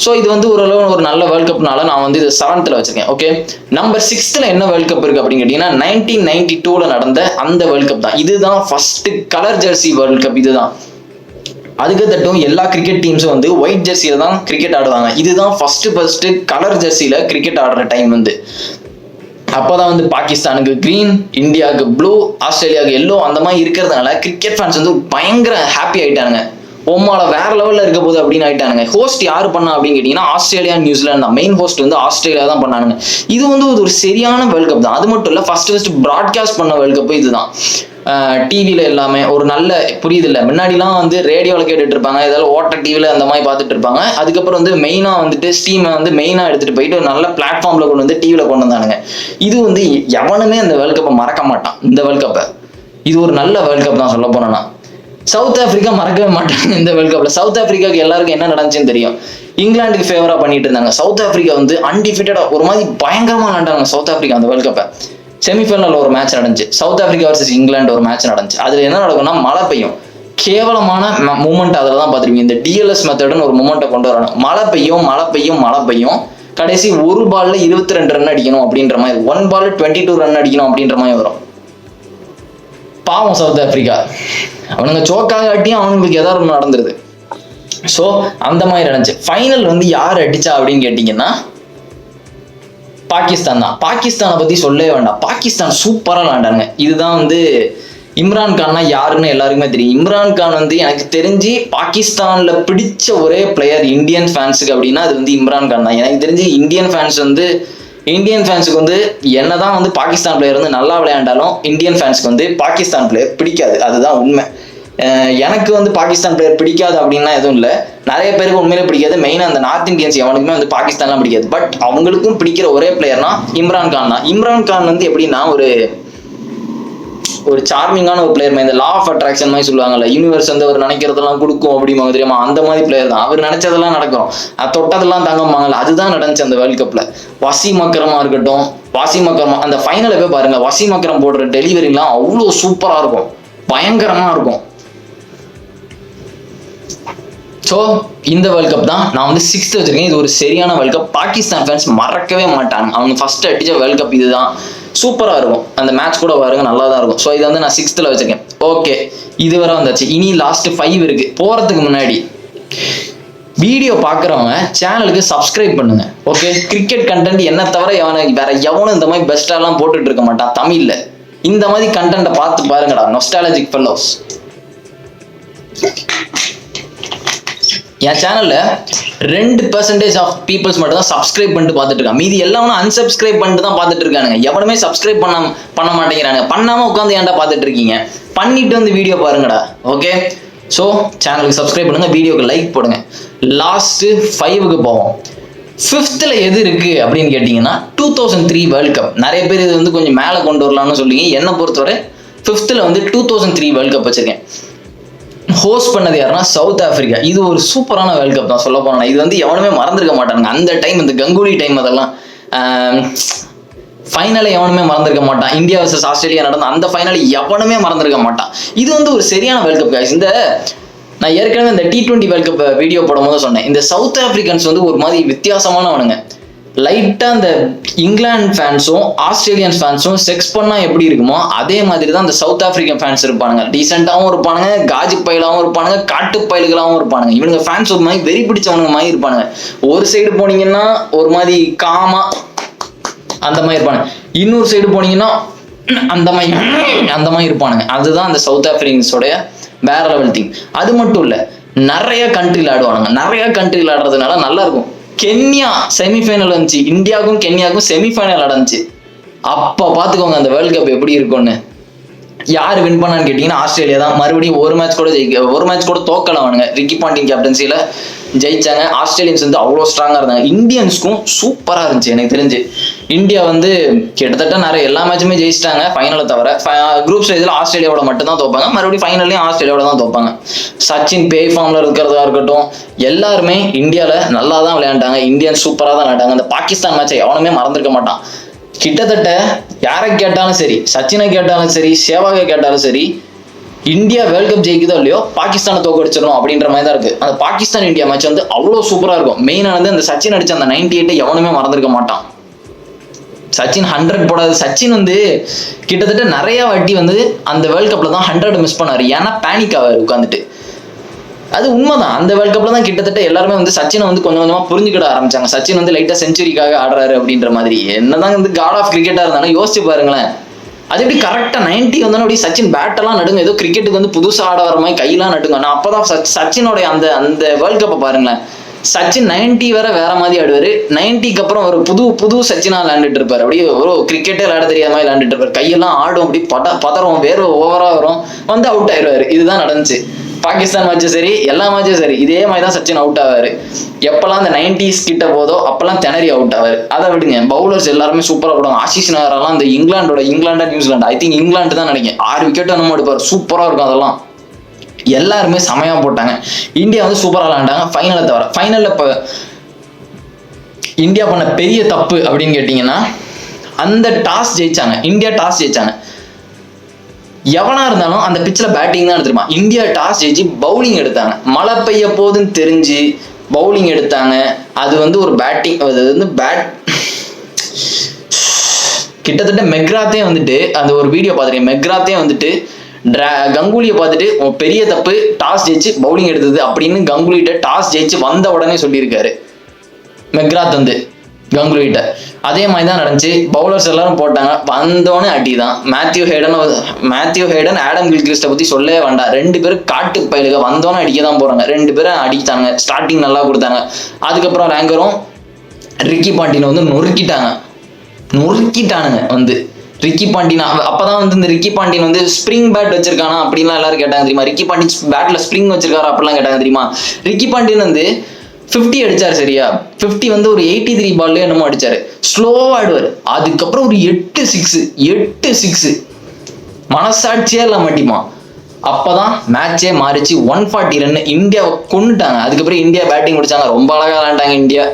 ஸோ இது வந்து ஓரளவு ஒரு நல்ல வேர்ல்ட் கப்னால நான் வந்து இது 7th வச்சிருக்கேன். ஓகே, நம்பர் 6th என்ன வேர்ல்ட் கப் இருக்கு அப்படின்னு கேட்டீங்கன்னா 1992 நடந்த அந்த வேர்ல்ட் கப் தான். இதுதான் first colour Jersey world cup. இதுதான் அதுக்கு எல்லா கிரிக்கெட் டீம்ஸும் வந்து ஒயிட் ஜெர்சியில தான் கிரிக்கெட் ஆடுவாங்க. இதுதான் ஃபர்ஸ்ட் கலர் ஜெர்சியில கிரிக்கெட் ஆடுற டைம் வந்து. அப்போதான் வந்து பாகிஸ்தானுக்கு கிரீன், இந்தியாவுக்கு ப்ளூ, ஆஸ்திரேலியாவுக்கு எல்லோ அந்த மாதிரி இருக்கிறதுனால கிரிக்கெட் ஃபேன்ஸ் வந்து பயங்கர ஹாப்பி ஆயிட்டானுங்க. ஒம்மால வேற லெவல்ல இருக்க போது அப்படின்னு ஆயிட்டானுங்க. ஹோஸ்ட் யாரு பண்ணா அப்படின்னு கேட்டீங்கன்னா ஆஸ்திரேலியா நியூசிலாந்து தான். மெயின் ஹோஸ்ட் வந்து ஆஸ்திரேலியா தான் பண்ணானுங்க. இது வந்து ஒரு சரியான வேர்ல்ட் கப் தான். அது மட்டும் இல்ல ஃபர்ஸ்ட் ப்ராட்காஸ்ட் பண்ண வேர்ல்ட் கப் இதுதான். டிவியில எல்லாமே ஒரு நல்ல புரியுது இல்லை. முன்னாடிலாம் வந்து ரேடியோவில் கேட்டுட்டு இருப்பாங்க, ஏதாவது ஓட்ட டிவியில் அந்த மாதிரி பார்த்துட்டு இருப்பாங்க. அதுக்கப்புறம் வந்து மெயினாக வந்துட்டு ஸ்டீமை வந்து மெயினாக எடுத்துட்டு போயிட்டு ஒரு நல்ல பிளாட்ஃபார்ம்ல கொண்டு வந்து டிவியில் கொண்டு வந்தானுங்க. இது வந்து எவனுமே அந்த வேர்ல்ட் கப்பை மறக்க மாட்டான். இந்த வேர்ல்ட் கப்பை இது ஒரு நல்ல வேர்ல்ட் கப் தான் சொல்ல போனோம்னா. சவுத் ஆப்பிரிக்கா மறக்கவே மாட்டாங்க இந்த வேர்ல்ட் கப்ல. சவுத் ஆப்பிரிக்காவுக்கு எல்லாருக்கும் என்ன நடந்துச்சுன்னு தெரியும். இங்கிலாந்துக்கு ஃபேவரா பண்ணிட்டு இருந்தாங்க. சவுத் ஆப்பிரிக்கா வந்து அன்டிஃபிட்டடா ஒரு மாதிரி பயங்கரமா விளையாண்டாங்க சவுத் ஆப்பிரிக்கா அந்த வேர்ல்ட் கப்பை. செமிஃபைனல் ஒரு மேட்ச் நடந்துச்சு, சவுத் ஆப்பிரிக்கா வர்சஸ் இங்கிலாந்து ஒரு மேட்ச் நடந்துச்சு. அதுல என்ன நடக்கும்னா மழை பெய்யும். கேவலமான மூமெண்ட் அதில் தான் பார்த்துருப்பீங்க. இந்த டிஎல்எஸ் மெத்தட்னு ஒரு மூமெண்ட்டை கொண்டு வரணும். மழை பெய்யும். கடைசி ஒரு பால்ல 22 ரன் அடிக்கணும் அப்படின்ற மாதிரி, 1 பால் 22 ரன் அடிக்கணும் அப்படின்ற மாதிரி வரும். பாவம் சவுத் ஆப்பிரிக்கா, அவனுங்க சோக்காக ஆட்டியும் அவனுங்களுக்கு ஏதாவது ஒன்று நடந்துருது. ஸோ அந்த மாதிரி நடந்துச்சு. ஃபைனல் வந்து யார் அடிச்சா அப்படின்னு கேட்டீங்கன்னா பாகிஸ்தான் தான். பாகிஸ்தானை பத்தி சொல்லவே வேண்டாம். பாகிஸ்தான் சூப்பரா விளையாண்டாங்க. இதுதான் வந்து இம்ரான் கான்னா யாருன்னு எல்லாருக்குமே தெரியும். இம்ரான் கான் வந்து எனக்கு தெரிஞ்சு பாகிஸ்தான்ல பிடிச்ச ஒரே பிளேயர் இந்தியன் ஃபேன்ஸுக்கு அப்படின்னா அது வந்து இம்ரான் கான் தான். எனக்கு தெரிஞ்சு இந்தியன் ஃபேன்ஸுக்கு வந்து என்னதான் வந்து பாகிஸ்தான் பிளேயர் வந்து நல்லா விளையாண்டாலும் இந்தியன் ஃபேன்ஸுக்கு வந்து பாகிஸ்தான் பிளேயர் பிடிக்காது. அதுதான் உண்மை. எனக்கு வந்து பாகிஸ்தான் பிளேயர் பிடிக்காது அப்படின்னா எதுவும் இல்லை. நிறைய பேருக்கு உண்மையிலே பிடிக்காது. மெயினாக அந்த நார்த் இந்தியன்ஸ் எவனுக்குமே வந்து பாகிஸ்தான்லாம் பிடிக்காது. பட் அவங்களுக்கும் பிடிக்கிற ஒரே பிளேயர்னா இம்ரான் கான் தான். இம்ரான் கான் வந்து எப்படின்னா ஒரு சார்மிங்கான ஒரு பிளேயர். இந்த லா ஆஃப் அட்ராக்ஷன் மாதிரி சொல்லுவாங்கல்ல, யூனிவர்ஸ் வந்து அவர் நினைக்கிறதெல்லாம் கொடுக்கும் அப்படிமா தெரியுமா, அந்த மாதிரி பிளேயர் தான். அவர் நினைச்சதெல்லாம் நடக்கும், தொட்டதெல்லாம் தங்கம்பாங்கல்ல, அதுதான் நடந்துச்சு அந்த வேர்ல்ட் கப்ல. வசீம் அக்ரமா இருக்கட்டும், அந்த ஃபைனலை போய் பாருங்க. வசீம் அக்ரம் போடுற டெலிவரிலாம் அவ்வளோ சூப்பரா இருக்கும், பயங்கரமா இருக்கும். ஸோ இந்த வேர்ல்ட் கப் தான் நான் வந்து 6th வச்சிருக்கேன். இது ஒரு சரியான வேர்ல்ட் கப். பாகிஸ்தான் ஃபேன்ஸ் மறக்கவே மாட்டாங்க. அவங்க ஃபர்ஸ்ட் அடிச்ச வேர்ல்ட் கப் இதுதான். சூப்பராக இருக்கும். அந்த மேட்ச் கூட பாருங்க, நல்லா தான் இருக்கும். ஸோ இதை வந்து நான் 6th வச்சிருக்கேன். ஓகே, இதுவரை வந்தாச்சு. இனி லாஸ்ட் 5 இருக்கு. போறதுக்கு முன்னாடி வீடியோ பார்க்குறவங்க சேனலுக்கு சப்ஸ்கிரைப் பண்ணுங்க. ஓகே, கிரிக்கெட் கண்டென்ட் என்ன தவிர வேற எவனும் இந்த மாதிரி பெஸ்ட்டாலாம் போட்டுட்டு இருக்க மாட்டான் தமிழ்ல. இந்த மாதிரி கண்டென்ட்டை பார்த்து பாருங்கடா நொஸ்டாலஜிக் ஃபெல்லோஸ். என் சேனல்ல 2% ஆஃப் பீப்புள்ஸ் மட்டும் தான் சப்ஸ்கிரைப் பண்ணிட்டு பார்த்துட்டு இருக்காங்க. மீதி எல்லாமே அன்சப்ஸ்கிரைப் பண்ணிட்டு தான் பார்த்துட்டு இருக்கானுங்க. எவனுமே சப்ஸ்கிரைப் பண்ண மாட்டேங்கிறாங்க. பண்ணாம உட்காந்து ஏன்டா பார்த்துட்டு இருக்கீங்க? பண்ணிட்டு வந்து வீடியோ பாருங்கடா. ஓகே, ஸோ சேனலுக்கு சப்ஸ்கிரைப் பண்ணுங்க, வீடியோக்கு லைக் போடுங்க. லாஸ்ட் 5க்கு போவோம். 5th எது இருக்கு அப்படின்னு கேட்டீங்கன்னா 2003 வேர்ல்ட் கப். நிறைய பேர் இது வந்து கொஞ்சம் மேலே கொண்டு வரலாம்னு சொல்லிங்க. என்னை பொறுத்தவரை 5th வந்து 2003 வேர்ல்ட் கப் வச்சிருக்கேன். ஹோஸ்ட் பண்ணது யாருன்னா சவுத் ஆப்பிரிக்கா. இது ஒரு சூப்பரான வேர்ல்ட் கப் தான் சொல்ல போனா. இது வந்து எவனுமே மறந்துருக்க மாட்டானுங்க. அந்த டைம் இந்த கங்குலி டைம் அதெல்லாம் ஃபைனலை எவனுமே மறந்துருக்க மாட்டான். இந்தியா வர்சஸ் ஆஸ்திரேலியா நடந்த அந்த ஃபைனல் எவனுமே மறந்துருக்க மாட்டான். இது வந்து ஒரு சரியான வேர்ல்ட் கப் guys. இந்த நான் ஏற்கனவே இந்த T20 வேர்ல்ட் கப் வீடியோ போடும்போது சொன்னேன், இந்த சவுத் ஆப்பிரிக்கன்ஸ் வந்து ஒரு மாதிரி வித்தியாசமானவனுங்க. லைட்டா இந்த இங்கிலாந்து ஃபேன்ஸும் ஆஸ்திரேலியன் ஃபேன்ஸும் செக்ஸ் பண்ணா எப்படி இருக்குமோ அதே மாதிரி தான் இந்த சவுத் ஆப்பிரிக்கன் ஃபேன்ஸ் இருப்பானுங்க. டீசெண்டாகவும் இருப்பானுங்க, காஜி பயிலாகவும் இருப்பானுங்க, காட்டு பயில்களாகவும் இருப்பானுங்க. இவனுங்க ஃபேன்ஸ் ஒரு மாதிரி வெறி பிடிச்சவனுங்க மாதிரி இருப்பானுங்க. ஒரு சைடு போனீங்கன்னா ஒரு மாதிரி காமா அந்த மாதிரி இருப்பானுங்க, இன்னொரு சைடு போனீங்கன்னா அந்த மாதிரி இருப்பானுங்க. அதுதான் அந்த சவுத் ஆப்பிரிக்கன்ஸோடைய வேற லெவல் திங். அது மட்டும் இல்ல, நிறைய கண்ட்ரியில் ஆடுவானுங்க. நிறைய கண்ட்ரியில் ஆடுறதுனால நல்லா இருக்கும். கென்யா செமிஃபைனல் வந்துச்சு, இந்தியாவுக்கும் கென்யாவுக்கும் செமிஃபைனல் நடந்துச்சு. அப்ப பாத்துக்கோங்க அந்த வேர்ல்ட் கப் எப்படி இருக்கும்னு. யார் வின் பண்ணான்னு கேட்டீங்கன்னா ஆஸ்திரேலியா தான். மறுபடியும் ஒரு மேட்ச் கூட தோக்கல அவனுங்க. ரிக்கி பாண்டிங் கேப்டன்சில ஜெயிச்சாங்க. ஆஸ்திரேலியன்ஸ் வந்து அவ்வளோ ஸ்ட்ராங்கா இருந்தாங்க. இந்தியன்ஸ்க்கும் சூப்பரா இருந்துச்சு. எனக்கு தெரிஞ்சு இந்தியா வந்து கிட்டத்தட்ட நிறைய எல்லா மேட்சுமே ஜெயிச்சிட்டாங்க ஃபைனலை தவிர. குரூப் ஸ்டேஜில் ஆஸ்திரேலியாவோட மட்டும் தான் தோப்பாங்க. மறுபடியும் ஃபைனல்லையும் ஆஸ்திரேலியாவோட தான் தோப்பாங்க. சச்சின் பே ஃபார்ம்ல இருக்கிறதா இருக்கட்டும், எல்லாருமே இந்தியாவில் நல்லா தான் விளையாண்டாங்க. இந்தியன் சூப்பராக தான் விளையாண்டாங்க. அந்த பாகிஸ்தான் மேட்சை எவனுமே மறந்துருக்க மாட்டான். கிட்டத்தட்ட யாரை கேட்டாலும் சரி, சச்சினை கேட்டாலும் சரி, சேவாகை கேட்டாலும் சரி, இந்தியா வேர்ல்ட் கப் ஜெயிக்குதோ இல்லையோ பாகிஸ்தானை தோக்கடிச்சிடணும் அப்படின்ற மாதிரி தான் இருக்கு. அந்த பாகிஸ்தான் இந்தியா மேட்ச் வந்து அவ்வளோ சூப்பராக இருக்கும். மெயினானது அந்த சச்சின் அடிச்ச அந்த 98 எவனுமே மறந்துருக்க மாட்டான். சச்சின் 100 போடாது. சச்சின் வந்து கிட்டத்தட்ட நிறைய வாட்டி வந்து அந்த வேர்ல்ட் கப்ல தான் 100 மிஸ் பண்ணாரு. ஏன்னா பேனிக் ஆவாரு உட்காந்துட்டு. அது உண்மைதான். அந்த வேர்ல்ட் கப்ல தான் கிட்டத்தட்ட எல்லாருமே வந்து சச்சினை வந்து கொஞ்சம் கொஞ்சமா புரிஞ்சுக்கிட ஆரம்பிச்சாங்க. சச்சின் வந்து லைட்டா செஞ்சுரிக்காக ஆடுறாரு அப்படின்ற மாதிரி. என்னதான் வந்து காட் ஆஃப் கிரிக்கெட்டா இருந்தாலும் யோசிச்சு பாருங்களேன். அது எப்படி கரெக்டா 90 வந்தாலும் அப்படி சச்சின் பேட்டெல்லாம் நடுங்க. ஏதோ கிரிக்கெட்டுக்கு வந்து புதுசா ஆட வர மாதிரி கையெல்லாம் நடுங்க. நான் அப்பதான் சச்சினோடைய அந்த வேர்ல்ட் கப்பை பாருங்களேன். சச்சின் 90 வேற மாதிரி ஆடுவாரு. 90க்கு அப்புறம் ஒரு புது சச்சினா விளையாண்டுட்டு இருப்பாரு. அப்படியே ஒரு கிரிக்கெட்டே விளையாட தெரியாத மாதிரி விளையாண்டுட்டு இருப்பாரு. கையெல்லாம் ஆடும், அப்படி பதறும், வேறு ஓவரா வரும், வந்து அவுட் ஆயிடுவாரு. இதுதான் நடந்துச்சு. பாகிஸ்தான் மேட்சும் சரி, எல்லா மேட்சும் சரி, இதே மாதிரி தான் சச்சின் அவுட் ஆவாரு. எப்பெல்லாம் அந்த 90s கிட்ட போதோ அப்பெல்லாம் திணறி அவுட் ஆவாரு. அதை விடுங்க, பவுலர்ஸ் எல்லாருமே சூப்பராக போடுவாங்க. ஆஷிஷ் நகரெல்லாம் இந்த இங்கிலாண்டா நியூசிலாந்து, ஐ திங்க் இங்கிலாந்து தான் நினைக்கிறேன், 6 விக்கெட் நம்ம எடுப்பார். சூப்பராக இருக்கும். அதெல்லாம் எல்லாருமே செமையா போட்டாங்க. இந்தியா வந்து சூப்பராக விளையாண்டாங்க ஃபைனலை தவிர. ஃபைனலில் இப்போ இந்தியா பண்ண பெரிய தப்பு அப்படின்னு கேட்டிங்கன்னா, அந்த டாஸ் ஜெயிச்சாங்க. இந்தியா டாஸ் ஜெயிச்சாங்க. எவனா இருந்தாலும் அந்த பிச்சில் பேட்டிங் தான் எடுத்துருப்பான். இந்தியா டாஸ் ஜெயிச்சு பவுலிங் எடுத்தாங்க. மழை பெய்ய போதுன்னு தெரிஞ்சு பவுலிங் எடுத்தாங்க. அது வந்து ஒரு பேட்டிங், அது வந்து கிட்டத்தட்ட மெக்ராத்தே வந்துட்டு அந்த ஒரு வீடியோ பார்த்துருக்கேன். மெக்ராத்தே வந்துட்டு கங்குலியை பார்த்துட்டு பெரிய தப்பு டாஸ் ஜெயிச்சு பவுலிங் எடுத்தது அப்படின்னு கங்குலிட்ட டாஸ் ஜெயிச்சு வந்த உடனே சொல்லியிருக்காரு மெக்ராத் வந்து கங்குலிட்ட. அதே மாதிரி தான் நடந்துச்சு. பவுலர்ஸ் எல்லாரும் போட்டாங்க, வந்தோடனே அடி தான். மேத்யூ ஹேடன் ஆடம் கில்கிறிஸ்ட்டை பற்றி சொல்லவே வேண்டாம். 2 பேரும் காட்டு பயிலுக வந்தோன்னே அடிக்க தான் போகிறாங்க. 2 பேரும் அடித்தாங்க. ஸ்டார்டிங் நல்லா கொடுத்தாங்க. அதுக்கப்புறம் ரேங்கரும் ரிக்கி பாண்டியனை வந்து நொறுக்கிட்டானுங்க வந்து. ரிக்கி பாண்டியன் அப்பதான் வந்து இந்த ரிக்கி பாண்டியன் வந்து ஸ்ப்ரிங் பேட் வச்சிருக்கானா அப்படின்லாம் எல்லாரும் கேட்டாங்க தெரியுமா. ரிக்கி பாண்டியன் பேட்ல ஸ்ப்ரிங் வச்சிருக்காரு அப்படிலாம் கேட்டாங்க தெரியுமா. ரிக்கி பாண்டியன் வந்து 50 அடிச்சாரு சரியா. 50 வந்து ஒரு 83 பால்ல என்னமோ அடிச்சாரு. ஸ்லோவா ஆடுவாரு. அதுக்கப்புறம் ஒரு 8 சிக்ஸ் மனசாட்சியே இல்லாம அடிமா. அப்பதான் மேட்சே மாறிச்சு. 140 ரன் இந்தியாவை கொண்டுட்டாங்க. அதுக்கப்புறம் இந்தியா பேட்டிங் முடிச்சாங்க. ரொம்ப அழகா விளையாண்டாங்க இந்தியா.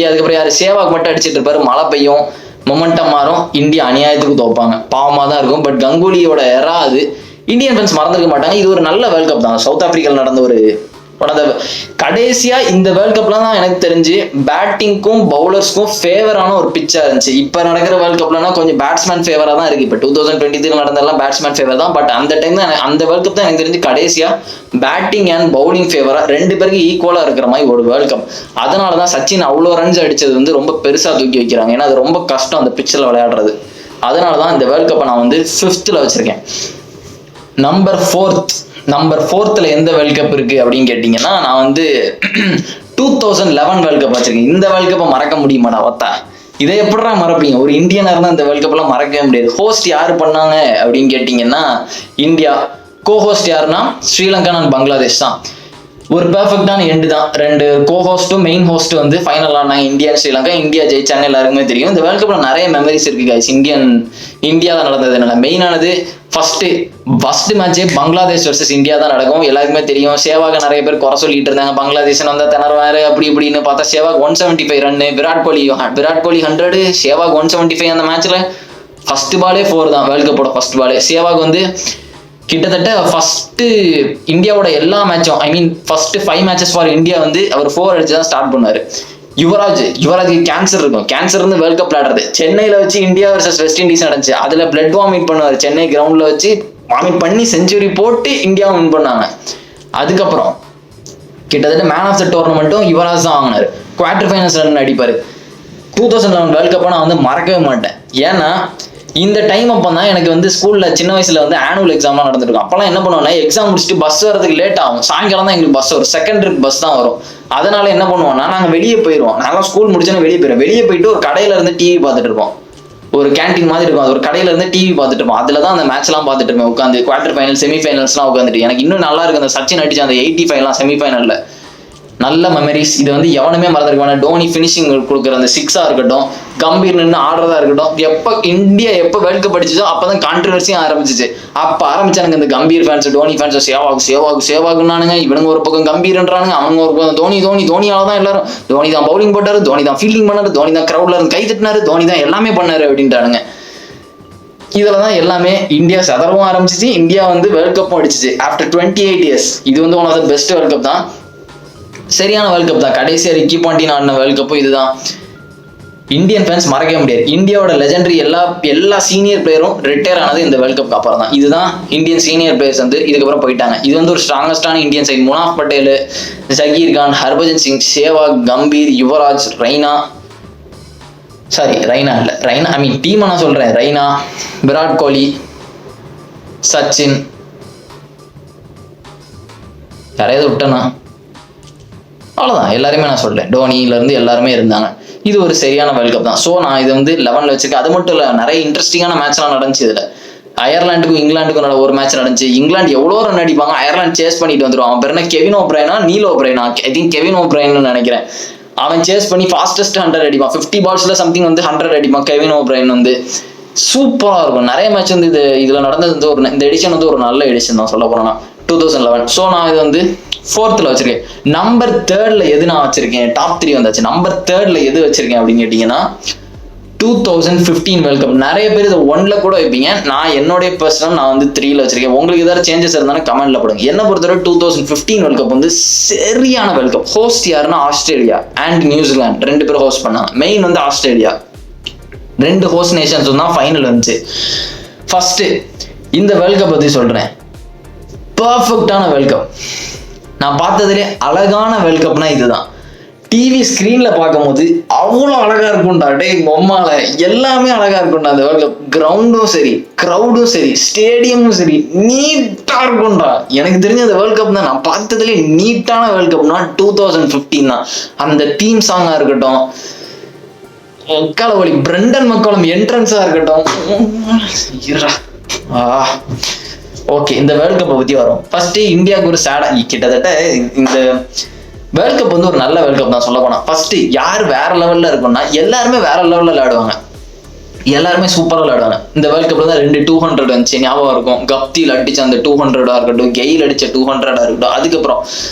அதுக்கப்புறம் யாரு சேவாக் மட்டும் அடிச்சிட்டு இருப்பாரு. மழை பெய்யும், மொமெண்டம் மாறும், இந்தியா அநியாயத்துக்கு தோப்பாங்க. பாவமா தான் இருக்கும். பட் கங்குலியோட எரா அது. இந்தியன் ஃபேன்ஸ் மறந்துருக்க மாட்டாங்க. இது ஒரு நல்ல வேர்ல்ட் கப் தான். சவுத் ஆப்பிரிக்காவில் நடந்த ஒரு கடைசியா இந்த வேர்ல்ட் கப்ல தான் எனக்கு தெரிஞ்சு பேட்டிங்க்கும் பவுலர்ஸ்க்கும் ஃபேவரான ஒரு பிச்சா இருந்துச்சு. இப்ப நடக்கிற வேர்ல்ட் கப்லனா கொஞ்சம் பேட்ஸ்மேன் ஃபேவரா தான் இருக்கு. இப்ப 2023 நடந்தெல்லாம் பேட்ஸ்மேன் ஃபேவர் தான். பட் அந்த டைம் தான் அந்த வேர்ல்ட் கப் தான் எனக்கு தெரிஞ்சு கடைசியா பேட்டிங் அண்ட் பவுலிங் ஃபேவரா ரெண்டு பேருக்கு ஈக்குவலா இருக்கிற மாதிரி ஒரு வேர்ல்ட் கப். அதனாலதான் சச்சின் அவ்வளோ ரன்ஸ் அடிச்சது வந்து ரொம்ப பெருசா தூக்கி வைக்கிறாங்க. ஏன்னா அது ரொம்ப கஷ்டம் அந்த பிச்சில் விளையாடுறது. அதனாலதான் இந்த வேர்ல்ட் கப்பை நான் வந்து 5th வச்சிருக்கேன். நம்பர் 4th எந்த வேர்ல்ட் கப் இருக்கு அப்படின்னு கேட்டீங்கன்னா, நான் வந்து 2011 வேர்ல்ட் கப் வச்சிருக்கேன். இந்த வேர்ல்ட் கப்பை மறக்க முடியுமாடா வத்தா? இதை எப்படிடா மறப்பீங்க? ஒரு இந்தியனா இருந்தா இந்த வேர்ல்ட் கப் எல்லாம் மறக்கவே முடியாது. ஹோஸ்ட் யாரு பண்ணாங்க அப்படின்னு கேட்டீங்கன்னா இந்தியா. கோஹோஸ்ட் யாருன்னா ஸ்ரீலங்கா அண்ட் பங்களாதேஷ் தான். ஒரு பெர்ஃபெக்டான எண்டு தான். 2 கோஹோஸ்ட்டும் மெயின் ஹோஸ்ட் வந்து ஃபைனல் ஆனாங்க, இந்தியா ஸ்ரீலங்கா. இந்தியா ஜெயிச்சாங்க, எல்லாருக்குமே தெரியும். இந்த வேர்ல்ட் கப்ல நிறைய மெமரிஸ் இருக்கு கைஸ். இந்தியாவில் நடந்ததுனால மெயினானது ஃபர்ஸ்ட் மேட்சே பங்களாதேஷ் வர்சஸ் இந்தியா தான் நடக்கும். எல்லாருக்குமே தெரியும். சேவாக நிறைய பேர் குறை சொல்லிட்டு இருந்தாங்க, பங்களாதேஷ் வந்தா திணறுவாரு அப்படி இப்படின்னு. பார்த்தா சேவாக் 175 ரன்னு, விராட் கோலி 100, சேவாக் 175. அந்த மேட்ச்ல ஃபர்ஸ்ட் பாலே 4 தான். வேர்ல்ட் கப்போட ஃபர்ஸ்ட் பாலே சேவாக் வந்து கிட்டத்தட்ட ஃபர்ஸ்ட் இந்தியாவோட எல்லா மேட்சும், ஃபர்ஸ்ட் 5 மேட்சஸ் ஃபார் இந்தியா வந்து அவர் 4 அடிச்சு தான் ஸ்டார்ட் பண்ணாரு. யுவராஜுக்கு கேன்சர் இருக்கும். கேன்சர் இருந்து வேர்ல்ட் கப் விளையாடுறது. சென்னையில வச்சு இந்தியா வர்சஸ் வெஸ்ட் இண்டீஸ் நடந்துச்சு. அதுல பிளட் வாமிட் பண்ணுவார். சென்னை கிரவுண்ட்ல வச்சு வாமிட் பண்ணி செஞ்சுரி போட்டு இந்தியா வின் பண்ணாங்க. அதுக்கப்புறம் கிட்டத்தட்ட மேன் ஆஃப் த டோர்னமெண்ட்டும் யுவராஜ் தான் வாங்கினாரு. குவார்டர் ஃபைனல்ஸ் ரன் அடிப்பாரு. 2011 வேர்ல்ட் கப்பை நான் வந்து மறக்கவே மாட்டேன். ஏன்னா இந்த டைம் அப்போ தான் எனக்கு வந்து ஸ்கூல்ல சின்ன வயசுல வந்து ஆனுவல் எக்ஸாம்லாம் நடந்துருக்கும். அப்பெல்லாம் என்ன பண்ணுவோம்னா, எக்ஸாம் முடிச்சுட்டு பஸ் வரதுக்கு லேட் ஆகும். சாயங்காலம் தான் எங்களுக்கு பஸ் வரும். செகண்ட் ட்ரிப் பஸ் தான் வரும். அதனால என்ன பண்ணுவோம்னா, நாங்கள் வெளியே போயிடுவோம். நாங்களாம் ஸ்கூல் முடிச்சோன்னா வெளியே போயிடுவோம். வெளியே போயிட்டு ஒரு கடையில இருந்து டிவி பார்த்துட்டு இருப்போம். ஒரு கேன்டீன் மாதிரி இருக்கும். அது ஒரு கடையில இருந்து டிவி பார்த்துட்டு இருப்போம். அதுல தான் அந்த மேட்ச்லாம் பார்த்துட்டு இருப்பேன் உட்காந்து. குவார்டர் ஃபைனல் செமிஃபைனல்ஸ்லாம் உட்காந்துட்டு. எனக்கு இன்னும் நல்லா இருக்கு அந்த சச்சின் அடிச்ச அந்த 85 செமிஃபைனல்ல. நல்ல மெமரிஸ். இது வந்து எவனுமே மறந்துருக்க. டோனி ஃபினிஷிங் கொடுக்குற அந்த 6 இருக்கட்டும், கம்பீர் நின்று ஆடுறதா இருக்கட்டும். இந்தியா எப்போ வேர்ல்ட் கப் அடிச்சதோ அப்பதான் கான்ட்ரவர்சியும் ஆரம்பிச்சிச்சு. அப்ப ஆரம்பிச்சானுங்க இந்த கம்பீர் ஃபேன்ஸ், டோனி ஃபேன்ஸ், சேவாகுனானுங்க. இவனுங்க ஒரு பக்கம் கம்பீர்ன்றானுங்க, அவனுங்க ஒரு பக்கம் தோனியால தான் எல்லாரும். தோனி தான் பவுலிங் போட்டாரு, தோனி தான் ஃபீல்டிங் பண்ணாரு, தோனி தான் கிரௌட்ல இருந்து கை தட்டினாரு, தோனி தான் எல்லாமே பண்ணாரு அப்படின்றானுங்க. இதுலதான் எல்லாமே இந்தியா சதறவும் ஆரம்பிச்சிச்சு. இந்தியா வந்து வேர்ல்ட் கப்பும் அடிச்சிச்சு ஆஃப்டர் 28 இயர்ஸ். இது வந்து one of the best world cup தான். சரியான வேர்ல்ட் கப் தான். கடைசியா ரிக்கி பாண்டியன் ஆடின வேர்ல்ட் கப்பும் இதுதான். இந்தியன் ஃபேன்ஸ் மறக்கவே முடியாது. இந்தியாவோட லெஜெண்டரி எல்லா சீனியர் பிளேயரும் ரிட்டையர் ஆனது இந்த வேர்ல்ட் கப் அப்புறம் தான். இதுதான் இந்தியன் சீனியர் பிளேயர்ஸ் வந்து இதுக்கப்புறம் போயிட்டாங்க. இது வந்து ஒரு ஸ்ட்ராங்கஸ்டான இந்தியன் சைட். முனாஃப் பட்டேல், ஜகீர் கான், ஹர்பஜன் சிங், சேவாக், கம்பீர், யுவராஜ், ரெய்னா இல்ல டீமை நான் சொல்றேன். ரெய்னா, விராட் கோலி, சச்சின், யாரையாவது விட்டனா? அவ்வளவுதான். எல்லாருமே நான் சொல்றேன். டோனில இருந்து எல்லாருமே இருந்தாங்க. இது ஒரு சரியான வேர்ல்ட் கப் தான். ஸோ நான் இது வந்து 11 வச்சிருக்கேன். அது மட்டும் இல்லை, நிறைய இன்ட்ரெஸ்டிங்கான மேட்ச்லாம் நடந்துச்சு. இதுல அயர்லாண்டுக்கும் இங்கிலாந்துக்கும் ஒரு மேட்ச் நடந்துச்சு. இங்கிலாந்து எவ்வளோ ரன் அடிப்பாங்க, அயர்லாந்து சேஸ் பண்ணிட்டு வந்துருவான். அவன் பேர் என்ன, கெவின் ஓப்ரைனா நீல் ஓப்ரைனா? ஐ திங்க் கெவின் ஓப்ரைன்னு நினைக்கிறேன். அவன் சேஸ் பண்ணி ஃபாஸ்டஸ்ட் 100 அடிப்பான். 50 பால்ஸ்ல சம்திங் வந்து 100 அடிப்பான் கெவின் ஓப்ரைன் வந்து. சூப்பரா இருக்கும். நிறைய மேட்ச் வந்து இதுல நடந்தது வந்து இந்த எடிஷன் வந்து ஒரு நல்ல எடிஷன் தான் சொல்ல போறேன்னா 2011. ஸோ நான் இது வந்து 4th வச்சிருக்கேன். நம்பர் 3 எது நான் வச்சிருக்கேன்? டாப் 3 வந்தாச்சு. நம்பர் 3 எது வச்சிருக்கேன் அப்படின்னு கேட்டீங்கன்னா 2015 வேர்ல்ட் கப். நிறைய பேர் இதை 1 கூட வைப்பீங்க. நான் என்னுடைய பர்சனல் நான் வந்து 3 வச்சிருக்கேன். உங்களுக்கு ஏதாவது சேஞ்சஸ் இருந்தாலும் கமெண்ட்ல போடுங்க. என்ன பொறுத்தவரை 2015 வேர்ல்ட் கப் வந்து சரியான வேர்ல்ட் கப். ஹோஸ்ட் யாருன்னா ஆஸ்திரேலியா அண்ட் நியூசிலாந்து 2 பேரும் ஹோஸ்ட் பண்ணாங்க. மெயின் வந்து ஆஸ்திரேலியா. 2 ஹோஸ்ட் நேஷன்ஸ் தான் ஃபைனல் வந்துச்சு. ஃபர்ஸ்ட் இந்த வேர்ல்ட் கப் பத்தி சொல்றேன். பர்ஃபெக்டான வேர்ல்ட் கப். நான் பார்த்ததுலேயே அழகான வேர்ல்ட் கப்னா இதுதான். டிவி ஸ்கிரீன்ல பார்க்கும்போது அவ்வளோ அழகா இருக்கும்டா. டே பொம்மால எல்லாமே அழகா இருக்கும்டா. அந்த வேர்ல்ட் கப் கிரவுண்டும் சரி, கிரௌடும் சரி, ஸ்டேடியமும் சரி, நீட்டா இருக்கும்டா. எனக்கு தெரிஞ்ச அந்த வேர்ல்ட் கப் தான் நான் பார்த்ததுலேயே நீட்டான வேர்ல்ட் கப்னா 2015 தான். அந்த தீம் சாங்கா இருக்கட்டும், ஒக்காலவழி பிரண்டன் மக்களம் என்ட்ரன்ஸா இருக்கட்டும். ஓகே, இந்த வேர்ல்ட் கப்பை பத்தி வரும். ஃபர்ஸ்ட் இந்தியாவுக்கு ஒரு சேடா கிட்டத்தட்ட இந்த வேர்ல்ட் கப் வந்து ஒரு நல்ல வேர்ல்ட் கப் தான் சொல்ல போனா. ஃபர்ஸ்ட் யார் வேற லெவல்ல இருக்கும்னா எல்லாருமே வேற லெவல்ல விளையாடுவாங்க. எல்லாருமே சூப்பரா விளையாடுவாங்க. இந்த வேர்ல்ட் கப்ல தான் 2 200 வந்துச்சு, ஞாபகம் இருக்கும். கப்தில் அடிச்ச அந்த 200 இருக்கட்டும், கெயில் அடிச்ச 200 இருக்கட்டும். அதுக்கப்புறம்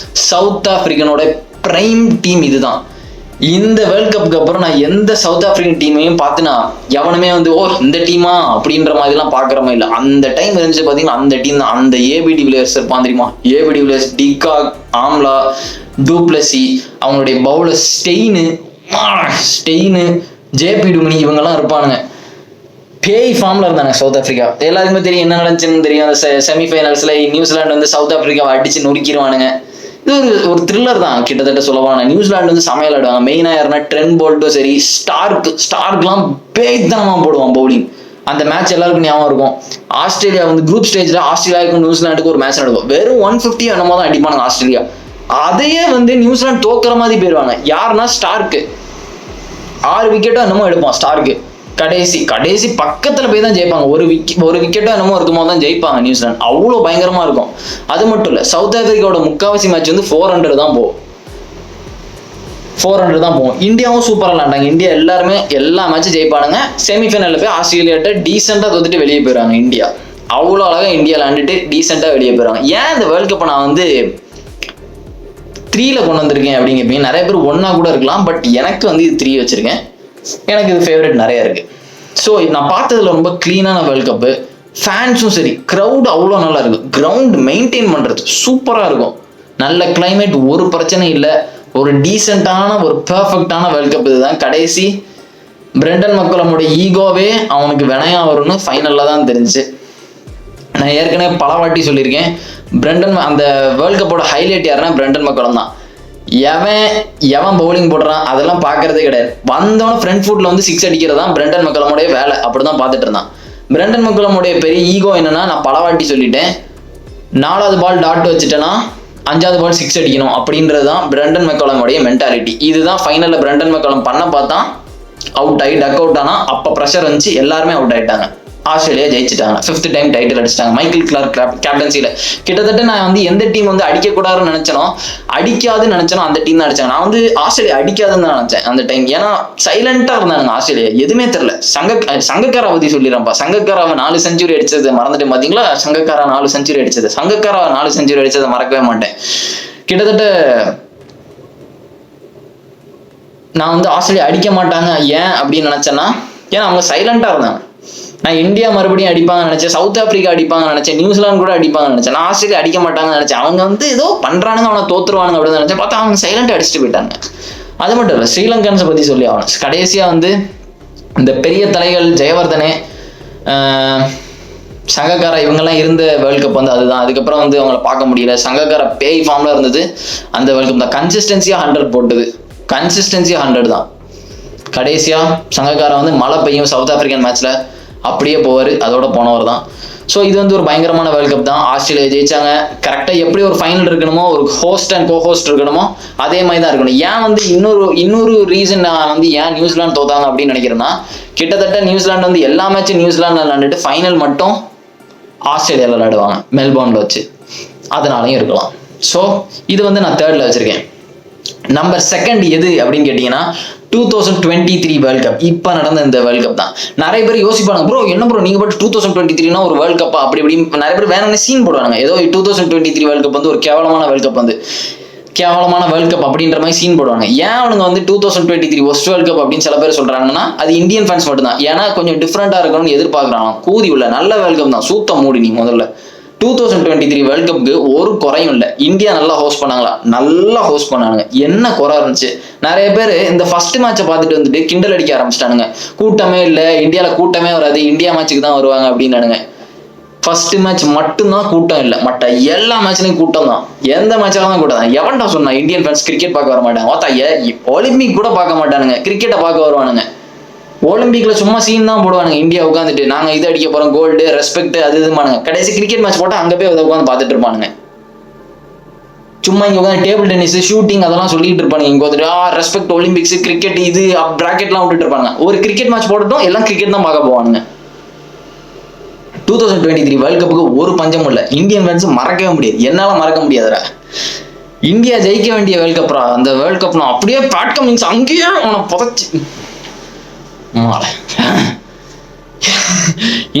சவுத் ஆப்பிரிக்கனோட பிரைம் டீம் இதுதான். இந்த வேர்ல்ட் கப்புக்கு அப்புறம் நான் எந்த சவுத் ஆப்பிரிக்கன் டீமையும் பார்த்துனா எவனுமே வந்து ஓ இந்த டீமா அப்படின்ற மாதிரிலாம் பார்க்குற மாதிரி இல்லை. அந்த டைம் இருந்துச்சு பார்த்தீங்கன்னா அந்த டீம் தான். அந்த ஏபிடி வில்லியர்ஸ் இருப்பான் தெரியுமா, ABD Villiers, de Kock, Amla, du Plessis, அவங்களுடைய பவுலர் ஸ்டெயினு, ஜேபி டுமினி, இவங்கெல்லாம் இருப்பானுங்க. பேய் ஃபார்ம்ல இருந்தாங்க சவுத் ஆப்பிரிக்கா. எல்லாருக்குமே தெரியும் என்ன நடந்துச்சுன்னு தெரியும். அந்த செமிஃபைனல்ஸ்ல நியூசிலாந்து வந்து சவுத் ஆப்பிரிக்காவை அடிச்சு நொறுக்கிடுவானுங்க. இது ஒரு த்ரில்லர் தான் கிட்டத்தட்ட சொல்லவான. நியூசிலாந்து வந்து சமையல் ஆடுவாங்க. மெயினா யாருன்னா ட்ரெண்ட் போல்ட்டும் சரி, ஸ்டார்க்லாம் பேய்தனமா போடுவான் பவுலிங். அந்த மேட்ச் எல்லாருக்கும் ஞாபகம் இருக்கும். ஆஸ்திரேலியா வந்து குரூப் ஸ்டேஜ்ல ஆஸ்திரேலியாவுக்கும் நியூசிலாண்டுக்கு ஒரு மேட்ச் நடக்கும். வெறும் 150 என்னமோ தான் அடிப்பானுங்க ஆஸ்திரேலியா. அதையே வந்து நியூசிலாந்து தோக்குற மாதிரி போயிடுவாங்க. யாருன்னா ஸ்டார்க்கு 6 விக்கெட்டோ என்னமோ எடுப்பான் ஸ்டார்க்கு. கடைசி பக்கத்துல போய் தான் ஜெயிப்பாங்க. ஒரு விக்கெட்டோ என்னமோ இருக்குமோ தான் ஜெயிப்பாங்க நியூசிலாந்து. அவ்வளோ பயங்கரமா இருக்கும். அது மட்டும் இல்ல, சவுத் ஆப்பிரிக்காவோட முக்காவாசி மேட்ச் வந்து 400 தான் போகும். 400 தான் போகும். இந்தியாவும் சூப்பராக விளாண்டாங்க. இந்தியா எல்லாருமே எல்லா மேட்சும் ஜெயிப்பானுங்க. செமிஃபைனல்ல போய் ஆஸ்திரேலியாட்ட டீசெண்டா தோத்துட்டு வெளியே போயிடுவாங்க. இந்தியா அவ்வளோ அழகா இந்தியா விளாண்டுட்டு டீசெண்டா வெளியே போயிடுவாங்க. ஏன் இந்த வேர்ல்ட் கப்பை நான் வந்து 3ல கொண்டு வந்திருக்கேன் அப்படிங்க. நிறைய பேர் 1 கூட இருக்கலாம். பட் எனக்கு வந்து இது 3 வச்சிருக்கேன். எனக்கு இது ஃபேவரட் நிறைய இருக்கு. ஸோ நான் பார்த்ததுல ரொம்ப கிளீனான வேர்ல்ட் கப்பு. ஃபேன்ஸும் சரி, க்ரௌட் அவ்வளோ நல்லா இருக்கு. கிரவுண்ட் மெயின்டைன் பண்றது சூப்பரா இருக்கும். நல்ல கிளைமேட், ஒரு பிரச்சனை இல்லை. ஒரு டீசெண்டான ஒரு பெர்ஃபெக்டான வேர்ல்ட் கப் இதுதான். கடைசி பிரெண்டன் மெக்கலமோட ஈகோவே அவனுக்கு வினையா வரும்னு ஃபைனல்ல தான் தெரிஞ்சு. நான் ஏற்கனவே பல வாட்டி சொல்லியிருக்கேன். அந்த வேர்ல்ட் கப்போட ஹைலைட் யாருன்னா பிரெண்டன் மெக்கலம் தான். எவன் பவுலிங் போடுறான் அதெல்லாம் பார்க்கறதே கிடையாது. வந்தவன ஃப்ரண்ட் ஃபுட்ல வந்து 6 அடிக்கிறது தான் பிரெண்டன் மெக்கலமோடைய வேலை. அப்படிதான் பார்த்துட்டு இருந்தான். பிரெண்டன் மெக்கலமோடைய பெரிய ஈகோ என்னன்னா, நான் பல வாட்டி சொல்லிட்டேன், 4வது பால் டாட் வச்சுட்டேன்னா 5வது பால் 6 அடிக்கணும் அப்படின்றது தான் பிரெண்டன் மெக்கலமோடைய மென்டாலிட்டி. இதுதான் ஃபைனல்ல பிரெண்டன் மெக்கலம் பண்ண பார்த்தா அவுட் ஆகி டக் அவுட் ஆனா அப்ப ப்ரெஷர் வந்துச்சு, எல்லாருமே அவுட் ஆயிட்டாங்க. ஆஸ்திரேலியா ஜெயிச்சிட்டாங்க. 5th டைம் டைட்டில் அடிச்சிட்டாங்க மைக்கேல் கிளார்க் கேப்டன்சில. கிட்டத்தட்ட நான் வந்து எந்த டீம் வந்து அடிக்கக்கூடாதுன்னு அடிக்காதுன்னு நினைச்சனோ அந்த டீம் தான் அடிச்சாங்க. நான் வந்து ஆஸ்திரேலியா அடிக்காதுன்னு தான் நினைச்சேன் அந்த டைம். ஏன்னா சைலண்டா இருந்தாங்க ஆஸ்திரேலியா, எதுவுமே தெரியல. சங்கக்காரா பத்தி சொல்லிடுறப்பா. சங்கக்காராவை 4 செஞ்சுரி அடிச்சது மறந்துட்டு பாத்தீங்களா? சங்கக்காரா 4 செஞ்சுரி அடிச்சது, சங்கக்காரா 4 செஞ்சுரி அடிச்சதை மறக்கவே மாட்டேன். கிட்டத்தட்ட நான் வந்து ஆஸ்திரேலியா அடிக்க மாட்டாங்க ஏன் அப்படின்னு நினைச்சேன்னா, ஏன்னா அவங்க சைலண்டா இருந்தாங்க. நான் இந்தியா மறுபடியும் அடிப்பாங்கன்னு நினைச்சேன், சவுத் ஆப்பிரிக்கா அடிப்பாங்கன்னு நினைச்சேன், நியூசிலாந்து கூட அடிப்பாங்கன்னு நினைச்சேன். நான் ஆஸ்திரேலியா அடிக்க மாட்டாங்கன்னு நினைச்சேன். அவங்க வந்து ஏதோ பண்றானுங்க, அவனை தோத்துருவானுங்க அப்படின்னு நினைச்சேன். பார்த்தா அவங்க சைலண்டா அடிச்சுட்டு போயிட்டாங்க. அது மட்டும் இல்லை, ஸ்ரீலங்கன்ஸை பத்தி சொல்லி ஆகணும். கடைசியா வந்து இந்த பெரிய தலைகள் ஜெயவர்தனே, சங்கக்காரா இவங்கெல்லாம் இருந்த வேர்ல்ட் கப் வந்து அதுதான். அதுக்கப்புறம் வந்து அவங்கள பார்க்க முடியல. சங்கக்காரா பேய் ஃபார்ம்ல இருந்தது அந்த வேர்ல்ட் கப் தான். கன்சிஸ்டன்சியா 100 போட்டது, கன்சிஸ்டன்சியா 100 தான். கடைசியா சங்கக்காரா வந்து மழை பெய்யும் சவுத் ஆப்பிரிக்கன் மேட்ச்ல, அப்படியே போவார், அதோட போனவர் தான். ஸோ இது வந்து ஒரு பயங்கரமான வேர்ல்ட் கப் தான். ஆஸ்திரேலியா ஜெயிச்சாங்க. கரெக்டாக எப்படி ஒரு ஃபைனல் இருக்கணுமோ, ஒரு ஹோஸ்ட் அண்ட் கோஹோஸ்ட் இருக்கணுமோ, அதே மாதிரி தான் இருக்கணும். ஏன் வந்து இன்னொரு ரீசன் நான் வந்து ஏன் நியூசிலாந்து தோத்தாங்க அப்படின்னு நினைக்கிறேன்னா, கிட்டத்தட்ட நியூசிலாந்து வந்து எல்லா மேட்சும் நியூசிலாந்து விளையாண்டுட்டு ஃபைனல் மட்டும் ஆஸ்திரேலியாவில் விளையாடுவாங்க மெல்போர்ன்ல வச்சு, அதனாலையும் இருக்கலாம். ஸோ இது வந்து நான் 3rd வச்சிருக்கேன். நம்பர் 2 எது அப்படின்னு கேட்டீங்கன்னா 2023 வேர்ல்ட் கப். இப்ப நடந்த இந்த வேர்ல்ட் கப் தான். நிறைய பேர் யோசிப்பாங்க, ப்ரோ என்ன ப்ரோ நீங்க பட் 2023னா ஒரு வேர்ல்ட் கப்பா அப்படி இப்படி நிறைய பேர் வேற சீன் போடுவாங்க. ஏதோ 2023 வேர்ல்ட் கப் வந்து ஒரு கேவலமான வேர்ல்ட் கப் அப்படின்ற மாதிரி சீன் போடுவாங்க. ஏன் அவனுங்க வந்து 2023 ஒஸ்ட் வேர்ல்ட் கப் அப்படின்னு சில பேர் சொல்றாங்கன்னா, அது இந்தியன் ஃபேன்ஸ் மட்டும் தான். ஏன்னா கொஞ்சம் டிஃப்ரெண்டா இருக்கணும்னு எதிர்பார்க்கறாங்க. கூதி உள்ள நல்ல வேர்ல்ட் கப் தான், சூத்த மூடி. நீ முதல்ல 2023 வேர்ல்ட் கப்புக்கு ஒரு குறையும் இல்லை. இந்தியா நல்லா ஹோஸ்ட் பண்ணாங்களா? நல்லா ஹோஸ்ட் பண்ணானுங்க. என்ன குறை இருந்துச்சு? நிறைய பேர் இந்த ஃபர்ஸ்ட் மேட்சை பார்த்துட்டு வந்துட்டு கிண்டல் அடிக்க ஆரம்பிச்சிட்டானுங்க. கூட்டமே இல்லை, இந்தியாவில் கூட்டமே வராது, இந்தியா மேட்சுக்கு தான் வருவாங்க அப்படின்னானுங்க. ஃபர்ஸ்ட் மேட்ச் மட்டும்தான் கூட்டம் இல்லை, மற்ற எல்லா மேட்ச்லையும் கூட்டம் தான். எந்த மேட்சாலும் தான் கூட்டம் தான். எவன்டா சொன்னா இந்தியன் ஃபேன்ஸ் கிரிக்கெட் பார்க்க வர மாட்டாங்க? ஓத்தா ஒலிம்பிக் கூட பார்க்க மாட்டானுங்க, கிரிக்கெட்டை பார்க்க வருவானுங்க. ஒலிம்பிக்ல சும்மா சீன் தான் போடுவானுங்க. இந்தியா உட்காந்துட்டு நாங்க இது அடிக்க போறோம், கோல்டு ரெஸ்பெக்ட் அது இதுமானுங்க. கடைசி கிரிக்கெட் மேட்ச் போட்டா அங்க போய் உட்காந்து பார்த்துட்டு இருப்பானுங்க. சும்மா இங்க உட்காந்து டேபிள் டென்னிஸ், ஷூட்டிங் அதெல்லாம் சொல்லிட்டு இருப்பானுங்க. இங்க வந்துட்டு ரெஸ்பெக்ட் ஒலிம்பிக்ஸ், கிரிக்கெட் இது பிராக்கெட்லாம் விட்டுட்டு இருப்பாங்க. ஒரு கிரிக்கெட் மேட்ச் போட்டோம், எல்லாம் கிரிக்கெட் தான் பார்க்க போவானுங்க. 2023 வேர்ல்ட் கப்புக்கு ஒரு பஞ்சம் இல்லை. இந்தியன் ஃபேன்ஸ் மறக்கவே முடியாது, என்னால மறக்க முடியாதுடா. இந்தியா ஜெயிக்க வேண்டிய வேர்ல்ட் கப்ரா அந்த வேர்ல்ட் கப். நான் அப்படியே பேட் கமிங்ஸ் அங்கேயே அவனை புதைச்சு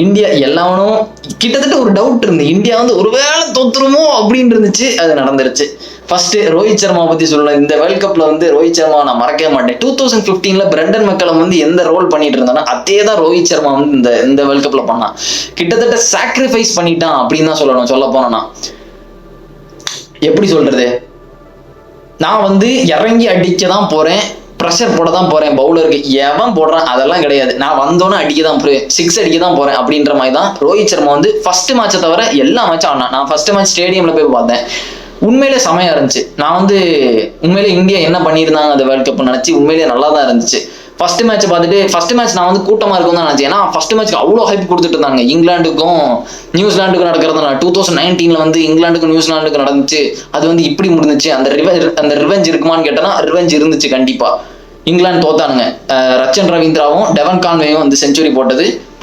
இந்தியா எல்லாவனும் கிட்டத்தட்ட ஒரு டவுட் இருந்து இந்தியா வந்து ஒருவேளை தோத்துருமோ அப்படின்னு இருந்துச்சு. அது நடந்துருச்சு. ஃபர்ஸ்ட் ரோஹித் சர்மா பத்தி சொல்லலாம். இந்த வேர்ல்ட் கப்ல வந்து ரோஹித் சர்மா நான் மறக்கவே மாட்டேன். 2015 பிரண்டன் மெக்கலம் வந்து எந்த ரோல் பண்ணிட்டு இருந்தானோ அதே தான் ரோஹித் சர்மா வந்து இந்த வேர்ல்ட் கப்ல பண்ணான். கிட்டத்தட்ட சாக்ரிஃபைஸ் பண்ணிட்டான் அப்படின்னு தான் சொல்லணும். சொல்ல போனா எப்படி சொல்றது, நான் வந்து இறங்கி அடிக்க தான் போறேன், ப்ரெஷர் போட தான் போறேன், பவுலருக்கு எவன் போடுறான் அதெல்லாம் கிடையாது, நான் வந்தோன்னே அடிக்க தான் போறேன், 6 அடிக்க தான் போறேன் அப்படின்ற மாதிரி தான் ரோஹித் சர்மா வந்து ஃபர்ஸ்ட் மேட்சை தவிர எல்லா மேட்சும் ஆடினான். நான் ஃபர்ஸ்ட் மேட்ச் ஸ்டேடியம்ல போய் பார்த்தேன். உண்மையிலே செமையா இருந்துச்சு. நான் வந்து உண்மையிலே இந்தியா என்ன பண்ணியிருந்தாங்க அந்த வேர்ல்ட் கப் நினைச்சு உண்மையிலேயே நல்லா தான் இருந்துச்சு. ஃபர்ஸ்ட் மேட்ச் பார்த்துட்டு ஃபர்ஸ்ட் மேட்ச் நான் வந்து கூட்டமா இருக்கும் தான் நினைச்சேன். ஏன்னா ஃபர்ஸ்ட் மேட்ச்க்கு அவ்வளோ ஹைப் கொடுத்துட்டு இருந்தாங்க. இங்கிலாந்துக்கும் நியூசிலாண்டுக்கும் நடக்கிறதுனால 2019 வந்து இங்கிலாந்துக்கும் நியூசிலாண்டுக்கும் நடந்துச்சு. அது வந்து இப்படி முடிஞ்சிச்சு. அந்த ரிவெஞ்ச் இருக்குமான்னு கேட்டனா ரிவெஞ்ச் இருந்துச்சு கண்டிப்பா. இங்கிலாந்து தோத்தானுங்க. ரச்சன் ரவீந்திராவும் டெவன் கான்வேயும் வந்து செஞ்சுரி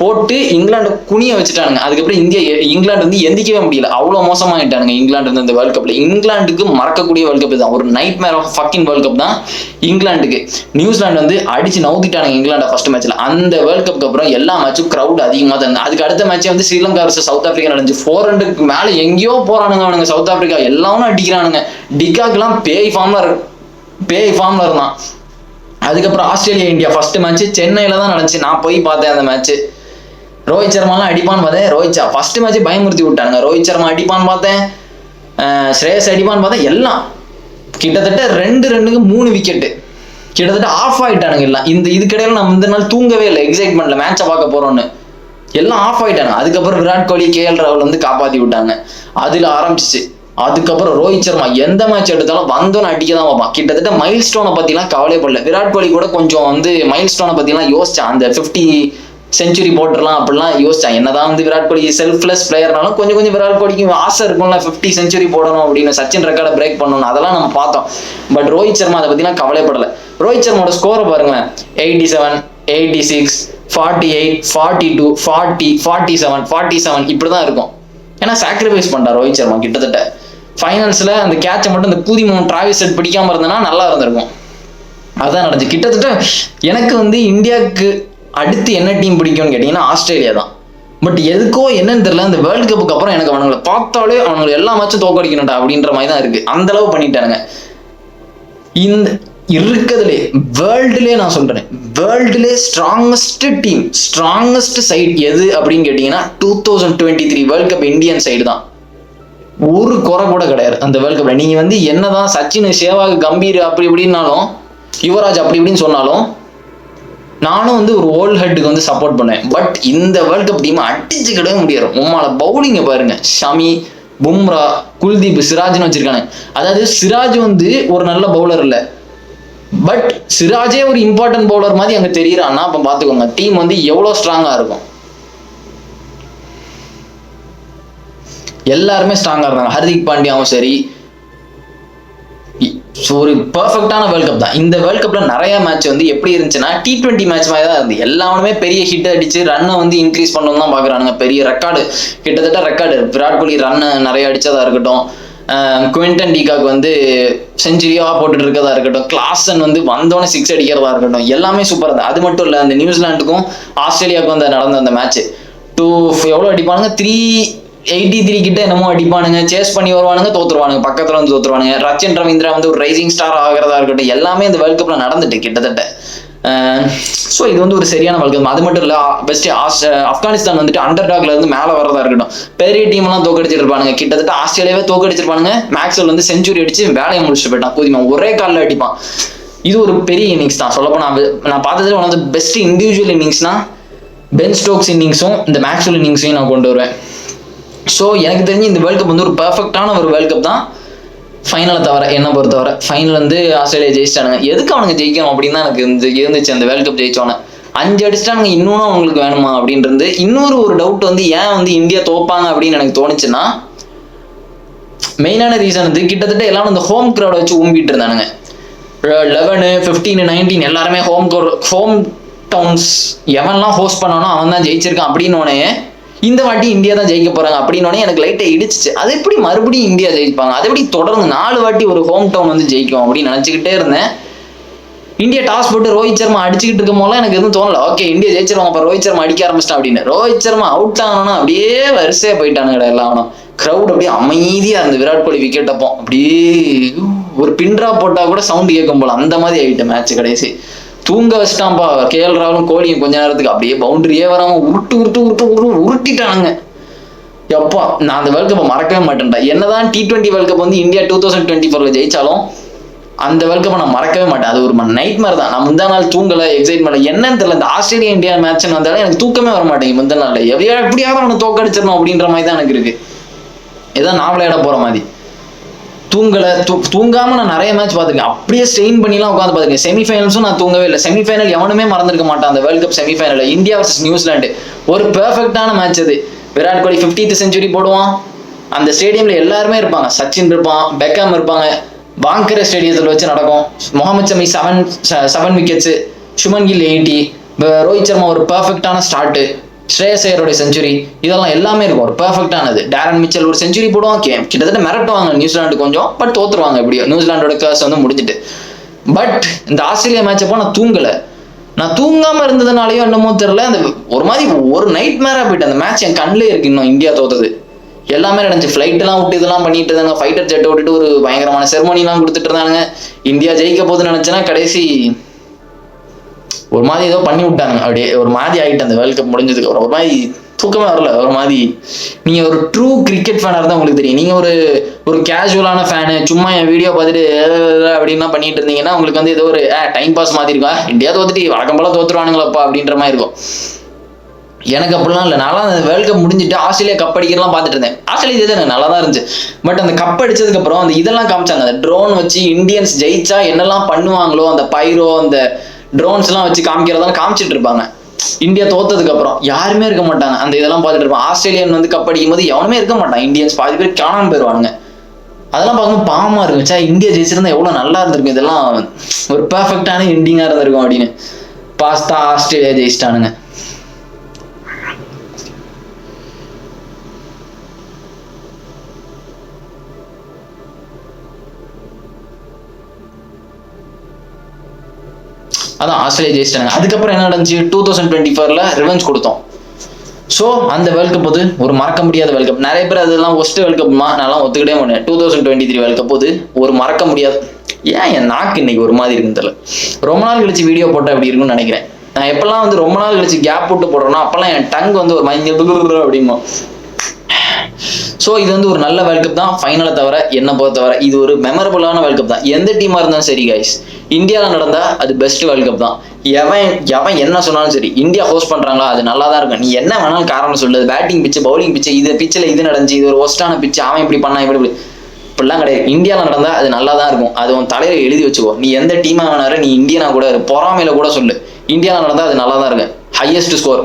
போட்டு இங்கிலாந்து குனிய வச்சுட்டானுங்க. அதுக்கப்புறம் இங்கிலாந்து வந்து எந்திக்கவே முடியல, அவ்வளோ மோசமாயிட்டானுங்க இங்கிலாந்து வந்து இந்த வேர்ல்ட் கப்ல. இங்கிலாந்துக்கு மறக்கக்கூடிய வேர்ல்ட் கப் தான், ஒரு nightmare of fucking world cup தான் இங்கிலாந்துக்கு. நியூசிலாந்து வந்து அடிச்சு நவுத்திட்டானுங்க இங்கிலாந்து ஃபர்ஸ்ட் மேட்ச்ல. அந்த வேர்ல்ட் கப்க்கு அப்புறம் எல்லா மேட்சும் கிரௌட் அதிகமாக தான். அதுக்கு அடுத்த மேட்சே வந்து ஸ்ரீலங்கா வர்சஸ் சவுத் ஆப்பிரிக்கா நடந்துச்சு. 400க்கு மேல எங்கேயோ போறானுங்க அவனுங்க சவுத் ஆப்பிரிக்கா, எல்லாரும் அடிக்கிறானுங்க. டிகாக்லாம் பேய் ஃபார்ம்ல இருந்தான். அதுக்கப்புறம் ஆஸ்திரேலியா இந்தியா ஃபர்ஸ்ட் மேட்ச் சென்னையில தான் நடந்துச்சு. நான் போய் பார்த்தேன் அந்த மேட்ச். ரோஹித் சர்மாலாம் அடிப்பான்னு பார்த்தேன். ஃபர்ஸ்ட் மேட்ச் பயமுறுத்தி விட்டாங்க. ரோஹித் சர்மா அடிப்பான்னு பார்த்தேன், ஸ்ரேயஸ் அடிப்பான்னு பார்த்தேன். எல்லாம் கிட்டத்தட்ட 2-2க்கு 3 விக்கெட்டு கிட்டத்தட்ட ஆஃப் ஆயிட்டானுங்க எல்லாம். இதுக்கிடையில நம்ம இந்த நாள் தூங்கவே இல்லை, எக்ஸைட்மெண்ட்ல மேட்சை பார்க்க போறோம்னு. எல்லாம் ஆஃப் ஆயிட்டாங்க. அதுக்கப்புறம் விராட் கோலி, KL ராகுல் வந்து காப்பாத்தி விட்டாங்க. அதுல ஆரம்பிச்சிச்சு. அதுக்கப்புறம் ரோஹித் சர்மா எந்த மேட்ச் எடுத்தாலும் வந்தோன்னு அடிக்க தான் வைப்பான். கிட்டத்தட்ட மைல் ஸ்டோனை பத்திலாம் கவலைப்படல. விராட் கோலி கூட கொஞ்சம் வந்து மைல் ஸ்டோனை பத்திலாம் யோசிச்சான். அந்த 50 செஞ்சுரி போட்டுடலாம் அப்படிலாம் யோசிச்சான். என்னதான் வந்து விராட் கோலி செல்ஃப்லெஸ் பிளேயர்னாலும் கொஞ்சம் விராட் கோலிக்கு ஆசை இருக்கும்ல, 50 செஞ்சுரி போடணும் அப்படின்னு, சச்சின் ரெக்கார்டை பிரேக் பண்ணணும், அதெல்லாம் நம்ம பார்த்தோம். பட் ரோஹித் சர்மா அதை பத்திலாம் கவலைப்படல. ரோஹித் சர்மாவோட ஸ்கோரை பாருங்களேன், 87, 86, 48, 42, 40, 47, 47 இப்படிதான் இருக்கும். ஏன்னா சாக்ரிஃபைஸ் பண்றார் ரோஹித் சர்மா. கிட்டத்தட்ட ஃபைனல்ஸ்ல அந்த கேட்சை மட்டும் இந்த கூதிமோகன் டிராவிஸ் ஹெட் பிடிக்காம இருந்தனா நல்லா இருந்திருக்கும். அதான் நடந்துச்சு. கிட்டத்தட்ட எனக்கு வந்து இந்தியாவுக்கு அடுத்து என்ன டீம் பிடிக்கும்னு கேட்டீங்கன்னா ஆஸ்திரேலியா தான். பட் எதுக்கோ என்னன்னு தெரியல, இந்த வேர்ல்டு கப்புக்கு அப்புறம் எனக்கு அவனுங்களை பார்த்தாலே அவனுங்களை எல்லா மேட்சும் தோக்கடிக்கணும்டா அப்படின்ற மாதிரி தான் இருக்கு. அந்த அளவு பண்ணிட்டானுங்க. இந்த இருக்கிறதுலே வேர்ல்டுலே நான் சொல்றேன், வேர்ல்டுலே ஸ்ட்ராங்கஸ்ட் டீம், ஸ்ட்ராங்கஸ்ட் சைடு எது அப்படின்னு கேட்டீங்கன்னா 2023 வேர்ல்ட் கப் இந்தியன் சைடு தான். ஒரு குறை கூட கிடையாது அந்த வேர்ல்ட் கப்ல. நீங்க வந்து என்னதான் சச்சின், சேவாக், கம்பீர் அப்படி இப்படின்னாலும், யுவராஜ் அப்படி இப்படின்னு சொன்னாலும், நானும் வந்து ஒரு ஓல்ட் ஹெட்டுக்கு வந்து சப்போர்ட் பண்ணேன். பட் இந்த வேர்ல்ட் கப் டீம் அடிச்சுக்கிடவே முடியாது. உம்மால பவுலிங்க பாருங்க, ஷமி, பும்ரா, குல்தீப், சிராஜ்னு வச்சிருக்காங்க. அதாவது சிராஜ் வந்து ஒரு நல்ல பவுலர் இல்லை, பட் சிராஜே ஒரு இம்பார்ட்டன்ட் பவுலர் மாதிரி அங்க தெரியுறான்னா அப்ப பாத்துக்கோங்க டீம் வந்து எவ்வளவு ஸ்ட்ராங்கா இருக்கும். எல்லாருமே ஸ்ட்ராங்கா இருந்தாங்க. ஹர்திக் பாண்டியாவும் சரி, ஒரு பெர்ஃபெக்டான வேர்ல்ட் கப் தான். இந்த வேர்ல்ட் கப்ல நிறைய மேட்ச் வந்து எப்படி இருந்துச்சுன்னா T20 மேட்ச் மாதிரி தான் இருந்து. எல்லாருமே பெரிய ஹிட் அடிச்சு ரன்னை வந்து இன்க்ரீஸ் பண்ணணும் தான் பாக்குறானுங்க. பெரிய ரெக்கார்டு, கிட்டத்தட்ட ரெக்கார்டு. விராட் கோலி ரன்னு நிறைய அடிச்சதா இருக்கட்டும், குவிண்டன் டிகாக் வந்து செஞ்சுரியா போட்டுட்டு இருக்கதா இருக்கட்டும், கிளாசன் வந்து வந்தோடனே 6 அடிக்கிறதா இருக்கட்டும், எல்லாமே சூப்பர் தான். அது மட்டும் இல்ல, அந்த நியூசிலாண்டுக்கும் ஆஸ்திரேலியாவுக்கும் அந்த நடந்த அந்த மேட்ச் எவ்வளவு அடிப்பானுங்க, 383 கிட்ட என்னமோ அடிப்பானுங்க, சேஸ் பண்ணி வருவானுங்க, தோத்துருவானுங்க, பக்கத்துல வந்து தோத்துருவானுங்க. ரச்சன் ரவீந்திரா வந்து ஒரு ரைசிங் ஸ்டார் ஆகிறதா இருக்கட்டும், எல்லாமே இந்த வேர்ல்ட் கப்ல நடந்துட்டு கிட்டத்தட்ட. ஸோ இது வந்து ஒரு சரியான வேர்ல்ட் கப். அது மட்டும் இல்ல, பெஸ்ட் ஆப்கானிஸ்தான் வந்துட்டு அண்டர் டாக்ல இருந்து மேல வரதா இருக்கட்டும், பெரிய டீம் எல்லாம் தோக்கடிச்சிட்டு இருப்பானுங்க. கிட்டத்தட்ட ஆஸ்திரேலியாவே தோக்கடிச்சிருப்பானுங்க. மேக்ஸ்வெல் வந்து செஞ்சுரி அடிச்சு வேலையை முடிச்சுட்டு போயிட்டான். கூதிமா ஒரே காலில் அடிப்பான். இது ஒரு பெரிய இன்னிங்ஸ் தான். சொல்லப்போ நான் பார்த்ததுல one of the best individual இன்னிங்ஸ்னா பென் ஸ்டோக்ஸ் இன்னிங்ஸும் இந்த மேக்ஸ்வெல் இன்னிங்ஸையும் நான் கொண்டு வருவேன். ஸோ எனக்கு தெரிஞ்சு இந்த வேர்ல்ட் கப் வந்து ஒரு பெர்ஃபெக்டான ஒரு வேர்ல்ட் கப் தான். ஃபைனலை தவிர என்ன பொறுத்தவரை ஃபைனல் வந்து ஆஸ்திரேலியா ஜெயிச்சிட்டானுங்க. எதுக்கு அவனுங்க ஜெயிக்கணும் அப்படின்னு தான் எனக்கு இருந்துச்சு. அந்த வேர்ல்ட் கப் ஜெயிச்சோன்னே 5 அடிச்சிட்டானுங்க, இன்னொன்னு அவங்களுக்கு வேணுமா அப்படின்றது. இன்னொரு ஒரு டவுட் வந்து ஏன் வந்து இந்தியா தோப்பாங்க அப்படின்னு எனக்கு தோணுச்சுன்னா, மெயினான ரீசன் வந்து கிட்டத்தட்ட எல்லாரும் இந்த ஹோம் கிரௌட வச்சு ஊம்பிட்டு இருந்தானுங்க. 11, 15, 19 எல்லாருமே ஹோம் டவுன்ஸ் எவன்லாம் ஹோஸ்ட் பண்ணானோ அவன் தான் ஜெயிச்சிருக்கான் அப்படின்னு இந்த வாட்டி இந்தியா தான் ஜெயிக்க போறாங்க அப்படின்னு எனக்கு லைட்டா இடிச்சிச்சு. அது எப்படி மறுபடியும் இந்தியா ஜெயிப்பாங்க, அது எப்படி தொடர்ந்து 4 வாட்டி ஒரு ஹோம் டவுன் வந்து ஜெயிக்கும் அப்படின்னு நினைச்சுக்கிட்டே இருந்தேன். இந்தியா டாஸ் போட்டு ரோஹித் சர்மா அடிச்சுக்கிட்டு இருக்கும் போல எனக்கு எதுவும் தோணல. ஓகே இந்தியா ஜெயிச்சிருவாங்க, அப்ப ரோஹித் சர்மா அடிக்க ஆரம்பிச்சிட்டான் அப்படின்னு. ரோஹித் சர்மா அவுட் ஆகணும்னா அப்படியே வரிசையா போயிட்டானுங்கடா எல்லாம். கிரௌட் அப்படியே அமைதியா இருந்து விராட் கோலி விக்கெட் அப்போ அப்படியே ஒரு பின்ட்ரா போட்டா கூட சவுண்ட் கேட்கும் போல அந்த மாதிரி ஆயிட்டு மேட்ச். கடைசி தூங்க வச்சிட்டான்பா கேஎல் ராகுலும் கோலியும் கொஞ்ச நேரத்துக்கு. அப்படியே பவுண்டரியே வராம உருட்டிட்டானுங்க. எப்பா நான் அந்த வேர்ல்ட் கப்பை மறக்கவே மாட்டேன்டா. என்னதான் T20 வேர்ல்ட் கப் வந்து இந்தியா 2024 ஜெயிச்சாலும் அந்த வேர்ல்ட் கப்பை நான் மறக்கவே மாட்டேன். அது ஒரு நைட் மாதிரி தான். நான் முந்தா நாள் தூங்கல, எக்ஸைட்மெண்ட் என்னன்னு தெரியல. இந்த ஆஸ்திரேலியா இந்தியா மேட்ச் வந்தாலும் எனக்கு தூக்கமே வர மாட்டேங்குது முந்தா நாள்ல. எப்படியாவது அவனை தோக்கடிச்சிடணும் அப்படின்ற மாதிரி தான் எனக்கு இருக்கு. ஏதாவது நான் விளையாட போற மாதிரி. தூங்காம நான் நிறைய மேட்ச் பார்த்துருக்கேன். அப்படியே ஸ்ட்ரெயின் பண்ணிலாம் உட்காந்து பார்த்துருக்கேன். செமிஃபைனல்ஸும் நான் தூங்கவே இல்லை. செமிஃபைனல் எவனுமே மறந்துருக்க மாட்டான். அந்த world cup semifinal India versus New Zealand ஒரு பெர்ஃபெக்டான மேட்ச் அது. விராட் கோலி 50th செஞ்சுரி போடுவான். அந்த ஸ்டேடியம்ல எல்லாருமே இருப்பாங்க. சச்சின் இருப்பான், பெக்காம் இருப்பாங்க. வாங்கரே ஸ்டேடியத்தில் வச்சு நடக்கும். முகமது ஷமி 7 விக்கெட்ஸ், சுமன் கில் 80, ரோஹித் சர்மா ஒரு பெர்ஃபெக்டான ஸ்டார்ட், ஸ்ரேயஸ் ஐயரோட செஞ்சுரி, இதெல்லாம் எல்லாமே இருக்கும். ஒரு பெர்ஃபெக்டானது. டேரன் மிச்சல் ஒரு செஞ்சுரி போடுவான். கிட்டத்தட்ட மிரட்டுவாங்க நியூசிலாண்டு கொஞ்சம், பட் தோத்துருவாங்க. எப்படியோ நியூசிலாண்டோட கேர்ஸ் வந்து முடிஞ்சிட்டு. பட் இந்த ஆஸ்திரேலியா மேட்ச் அப்போ நான் தூங்கலை. நான் தூங்காம இருந்ததுனாலயோ என்னமோ தெரியல, அந்த ஒரு மாதிரி ஒரு நைட் மேரா போயிட்டு அந்த மேட்ச் என் கண்ணிலே இருக்கு. இன்னும் இந்தியா தோத்தது எல்லாமே நடந்துச்சு. ஃபிளைட் எல்லாம் விட்டு இதெல்லாம் பண்ணிட்டு இருந்தாங்க. ஃபைட்டர் ஜெட்டை விட்டுட்டு ஒரு பயங்கரமான செரமோனி எல்லாம் கொடுத்துட்டு இருந்தாங்க. இந்தியா ஜெயிக்க போகுதுன்னு நினைச்சேன்னா கடைசி ஒரு மாதிரி ஏதோ பண்ணி விட்டாங்க. அப்படியே ஒரு மாதிரி ஆகிட்டு அந்த வேர்ல்ட் கப் முடிஞ்சதுக்கு அப்புறம். ஒரு மாதிரி தூக்கமே வரல. ஒரு மாதிரி நீங்க ஒரு ட்ரூ கிரிக்கெட் ஃபேனா இருந்தா உங்களுக்கு தெரியும். நீங்க ஒரு கேஷுவலான ஃபேனு, சும்மா என் வீடியோ பார்த்துட்டு அப்படின்னா பண்ணிட்டு இருந்தீங்கன்னா உங்களுக்கு வந்து ஏதோ ஒரு டைம் பாஸ் மாதிரி இருக்கா, இந்தியா தோத்துட்டு வழக்கம் போல தோத்துருவானுங்களப்பா அப்படின்ற மாதிரி இருக்கும். எனக்கு அப்படிலாம் இல்லை. நான்லாம் அந்த வேர்ல்ட் கப் முடிஞ்சுட்டு ஆஸ்திரேலியா கப் அடிக்கிறலாம் பார்த்துட்டு இருந்தேன். ஆஸ்திரேலியா இது எனக்கு நல்லா தான் இருந்துச்சு. பட் அந்த கப் அடிச்சதுக்கு அப்புறம் அந்த இதெல்லாம் காமிச்சாங்க. அந்த ட்ரோன் வச்சு இந்தியன்ஸ் ஜெயிச்சா என்னெல்லாம் பண்ணுவாங்களோ, அந்த பைரோ அந்த ட்ரோன்ஸ் எல்லாம் வச்சு காமிக்கிறதெல்லாம் காமிச்சிட்டு இருப்பாங்க. இந்தியா தோத்ததுக்கு அப்புறம் யாருமே இருக்க மாட்டாங்க. அந்த இதெல்லாம் பார்த்துட்டு இருப்பாங்க. ஆஸ்திரேலியன் வந்து கப் அடிக்கும் போது எவனுமே இருக்க மாட்டான். இந்தியன்ஸ் பாதி பேர் காணாம போயிடுவானுங்க. அதெல்லாம் பார்க்கும்போது பாவமா இருக்குச்சா, இந்தியா ஜெயிச்சிருந்தா எவ்வளவு நல்லா இருந்திருக்கும். இதெல்லாம் ஒரு பெர்ஃபெக்டான எண்டிங்கா இருந்திருக்கும் அப்படின்னு. பாஸ்தா ஆஸ்திரேலியா ஜெயிச்சிட்டானுங்க. அதான் ஆஸ்திரேலியா ஜெயிச்சிட்டாங்க. அதுக்கப்புறம் என்ன நடந்துச்சு, 2024ல ரிவெஞ்ச் கொடுத்தோம். ஸோ அந்த வேர்ல்ட் கப் போது ஒரு மறக்க முடியாத வேர்ல்ட் கப். நிறைய பேர் அதெல்லாம் ஒஸ்ட் வேர்ல்ட் கப்மா நான்லாம் ஒத்துக்கிட்டே மாட்டேன். 2023 வேர்ல்ட் கப் போது ஒரு மறக்க முடியாது. ஏன் என் நாக்கு இன்னைக்கு ஒரு மாதிரி இருக்குன்னு தெரியல. ரொம்ப நாள் கழிச்சு வீடியோ போட்டால் அப்படி இருக்குன்னு நினைக்கிறேன். நான் எப்பெல்லாம் வந்து ரொம்ப நாள் கழிச்சு கேப் போட்டு போடுறேன்னா அப்பெல்லாம் என் டங் வந்து ஒரு மைண்ட் அப்படிமா. ஸோ இது வந்து ஒரு நல்ல வேர்ல்ட் கப் தான். ஃபைனலை தவிர என்ன பொறுத்தவரை இது ஒரு மெமரபுளான வேர்ல்ட் கப் தான். எந்த டீமாக இருந்தாலும் சரி கைஸ், இந்தியாவில் நடந்தா அது பெஸ்ட் வேர்ல்ட் கப் தான். எவன் என்ன சொன்னாலும் சரி, இந்தியா ஹோஸ்ட் பண்றாங்களா அது நல்லா தான் இருக்கும். நீ என்ன வேணாலும் காரணம் சொல்லுது. பேட்டிங் பிச்சு, பவுலிங் பிச்சு, இது பிச்சில் இது நடந்துச்சு, இது ஒரு ஒஸ்டான பிச்சு, அவன் இப்படி பண்ணா இப்படிலாம் கிடையாது. இந்தியாவில் நடந்தா அது நல்லா தான் இருக்கும். அது உன் தலையில எழுதி வச்சுக்கோ. நீ எந்த டீமா வேணாரு, நீ இந்தியனா கூட பொறாமையில கூட சொல்லு, இந்தியாவில் நடந்தா அது நல்லா தான் இருக்கு. ஹையஸ்ட் ஸ்கோர்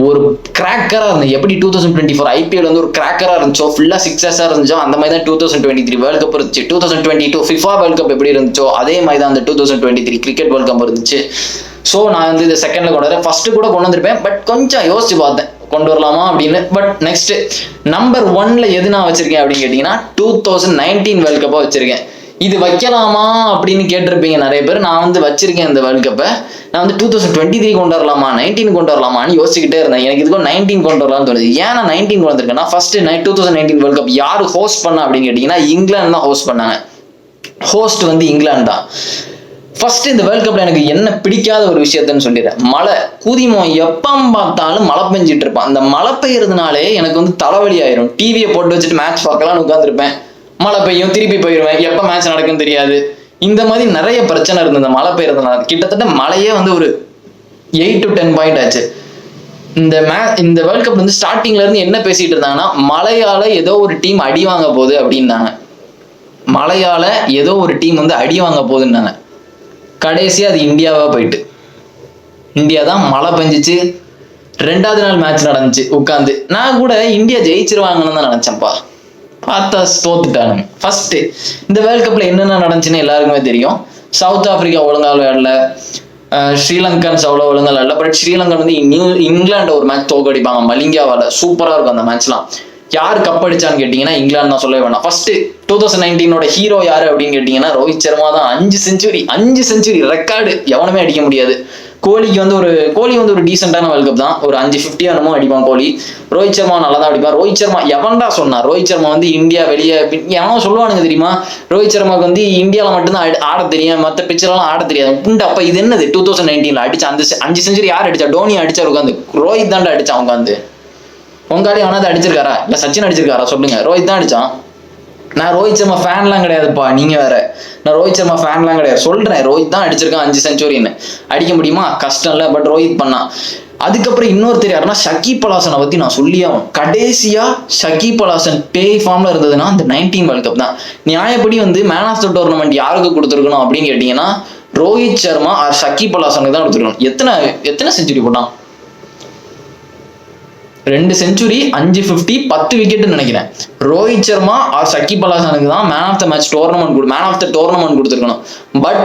ஒரு கிராக்கரா இருந்தது. எப்படி 2024 IPL வந்து ஒரு கிராக்கரா இருந்துச்சோ, ஃபுல்லா சிக்ஸஸா இருந்துச்சோ, அந்த மாதிரி தான் 2023 வேர்ல்ட் கப் இருந்துச்சு. 2022 FIFA வேர்ல்ட் கப் எப்படி இருந்துச்சோ அதே மாதிரி தான் அந்த 2023 கிரிக்கெட் வேர்ல்ட் கப் இருந்துச்சு. ஸோ நான் வந்து இந்த செகண்ட்ல கொண்டு வரேன். ஃபர்ஸ்ட் கூட கொண்டு வந்திருப்பேன், பட் கொஞ்சம் யோசிச்சு பார்த்தேன் கொண்டு வரலாமா அப்படின்னு. பட் நெக்ஸ்ட் நம்பர் 1ல எது நான் வச்சிருக்கேன் அப்படின்னு கேட்டீங்கன்னா 2019 வேர்ல்ட் கப்பா வச்சிருக்கேன். இது வைக்கலாமா அப்படின்னு கேட்டிருப்பீங்க நிறைய பேர். நான் வந்து வச்சிருக்கேன் இந்த வேர்ல்ட் கப்பை. நான் வந்து 2023 கொண்டு வரலாமா, 19 கொண்டு வரலாமான்னு யோசிச்சுக்கிட்டே இருந்தேன். எனக்கு இதுக்கும் 19 கொண்டு வரலாம்னு தோணுது. ஏன் நான் 19 கொண்டு வந்திருக்கேன்னா, ஃபர்ஸ்ட் 2019 வேர்ல்ட் கப் யாரு ஹோஸ்ட் பண்ணா அப்படின்னு கேட்டீங்கன்னா இங்கிலாந்து தான் ஹோஸ்ட் பண்ணாங்க. ஹோஸ்ட் வந்து இங்கிலாந்து தான். ஃபர்ஸ்ட் இந்த வேர்ல்ட் கப்ல எனக்கு என்ன பிடிக்காத ஒரு விஷயத்தன்னு சொல்லிடுறேன். மழை குதிமோ, எப்போ பார்த்தாலும் மழை பெஞ்சிட்டு இருப்பான். அந்த மழை பெய்யறதுனாலே எனக்கு வந்து தலைவலி ஆயிரும். டிவியை போட்டு வச்சுட்டு மேட்ச் பார்க்கலாம்னு உட்காந்துருப்பேன். மழை பெய்யும், திருப்பி போயிடுவேன், எப்போ மேட்ச் நடக்குன்னு தெரியாது. இந்த மாதிரி நிறைய பிரச்சனை இருந்தது இந்த மழை பெய்யறதுனால. கிட்டத்தட்ட மழையே வந்து ஒரு 8 to 10 பாயிண்ட் ஆச்சு. இந்த வேர்ல்ட் கப் வந்து ஸ்டார்டிங்ல இருந்து என்ன பேசிட்டு இருந்தாங்கன்னா, மழையால ஏதோ ஒரு டீம் அடி வாங்க போகுது அப்படின்னாங்க. மழையால ஏதோ ஒரு டீம் வந்து அடி வாங்க போகுதுன்னாங்க. கடைசியா அது இந்தியாவா போயிட்டு, இந்தியா தான் மழை பெஞ்சிச்சு. 2வது நாள் மேட்ச் நடந்துச்சு. உட்காந்து நான் கூட இந்தியா ஜெயிச்சிருவாங்கன்னு தான் நினைச்சேன்ப்பா. பார்த்தா தோத்துட்டானுங்க. ஃபர்ஸ்ட் இந்த வேர்ல்ட் கப்ல என்னென்ன நடந்துச்சுன்னு எல்லாருக்குமே தெரியும். சவுத் ஆப்பிரிக்கா ஒழுங்கா விளையாடல, ஸ்ரீலங்கன்ஸ் அவ்வளோ ஒழுங்கா விளையாடல. பட் ஸ்ரீலங்கன் வந்து இங்கிலாந்து ஒரு மேட்ச் தோக்கடிப்பாங்க மலிங்காவால. சூப்பரா இருக்கும் அந்த மேட்ச்லாம். யார் கப் அடிச்சான்னு கேட்டீங்கன்னா இங்கிலாந்து தான், சொல்லவே வேணாம். ஃபர்ஸ்ட் 2019 ஹீரோ யாரு அப்படின்னு கேட்டீங்கன்னா ரோஹித் சர்மா தான். 5 செஞ்சுரி ரெக்கார்டு எவனுமே அடிக்க முடியாது. கோலி வந்து ஒரு டீசென்டான வேர்ல்ட் கப் தான், ஒரு 550 என்னமோ அடிப்பான் கோலி. ரோஹித் சர்மா நல்லா தான் அடிப்பான். ரோஹித் சர்மா எவன்டா சொன்னா ரோஹித் சர்மா வந்து இந்தியா வெளியே எவனோ சொல்லுவானுங்க தெரியுமா, ரோஹித் சர்மாவுக்கு வந்து இந்தியாவில் மட்டும்தான் ஆட தெரியும், மற்ற பிச்சர்லாம் ஆட தெரியாது புண்டு. அப்ப இது என்னது 2019 அடிச்ச அந்த 5 செஞ்சுரி யார் அடிச்சா? டோனி அடிச்சாரு உட்காந்து, ரோஹித் தாண்டா அடிச்சான் உட்காந்து. உங்காலே அவனாவது அடிச்சிருக்காரா? இல்ல சச்சின் அடிச்சிருக்காரா சொல்லுங்க? ரோஹித் தான் அடிச்சான். நான் ரோஹித் சர்மா ஃபேன்லாம் கிடையாதுப்பா, நீங்க வேற. நான் ரோஹித் சர்மா ஃபேன்லாம் கிடையாது, சொல்றேன் ரோஹித் தான் அடிச்சிருக்கான் 5 செஞ்சுரின்னு. அடிக்க முடியுமா? கஷ்டம் இல்லை, பட் ரோஹித் பண்ணா. அதுக்கப்புறம் இன்னொருத்தர் யாருன்னா ஷகீப் அல் ஹாசனை பத்தி நான் சொல்லி ஆகும். கடைசியா ஷகீப் அல் ஹாசன் பேய் ஃபார்ம்ல இருந்ததுன்னா அந்த 19 வேர்ல்ட் கப் தான். நியாயப்படி வந்து மேன் ஆஃப் த டோர்னமெண்ட் யாருக்கு கொடுத்துருக்கணும் அப்படின்னு கேட்டீங்கன்னா ரோஹித் சர்மா ஆர் ஷகீப் அல் ஹாசனுக்கு தான் கொடுத்துருக்கணும். எத்தனை செஞ்சுரி போட்டான்? 2 செஞ்சுரி, 550, 10 விக்கெட் நினைக்கிறேன். ரோஹித் சர்மா ஆர் ஷகீப் அல் ஹாசனுக்கு தான் மேன் ஆஃப் த டோர்னமெண்ட் கொடுத்துருக்கணும். பட்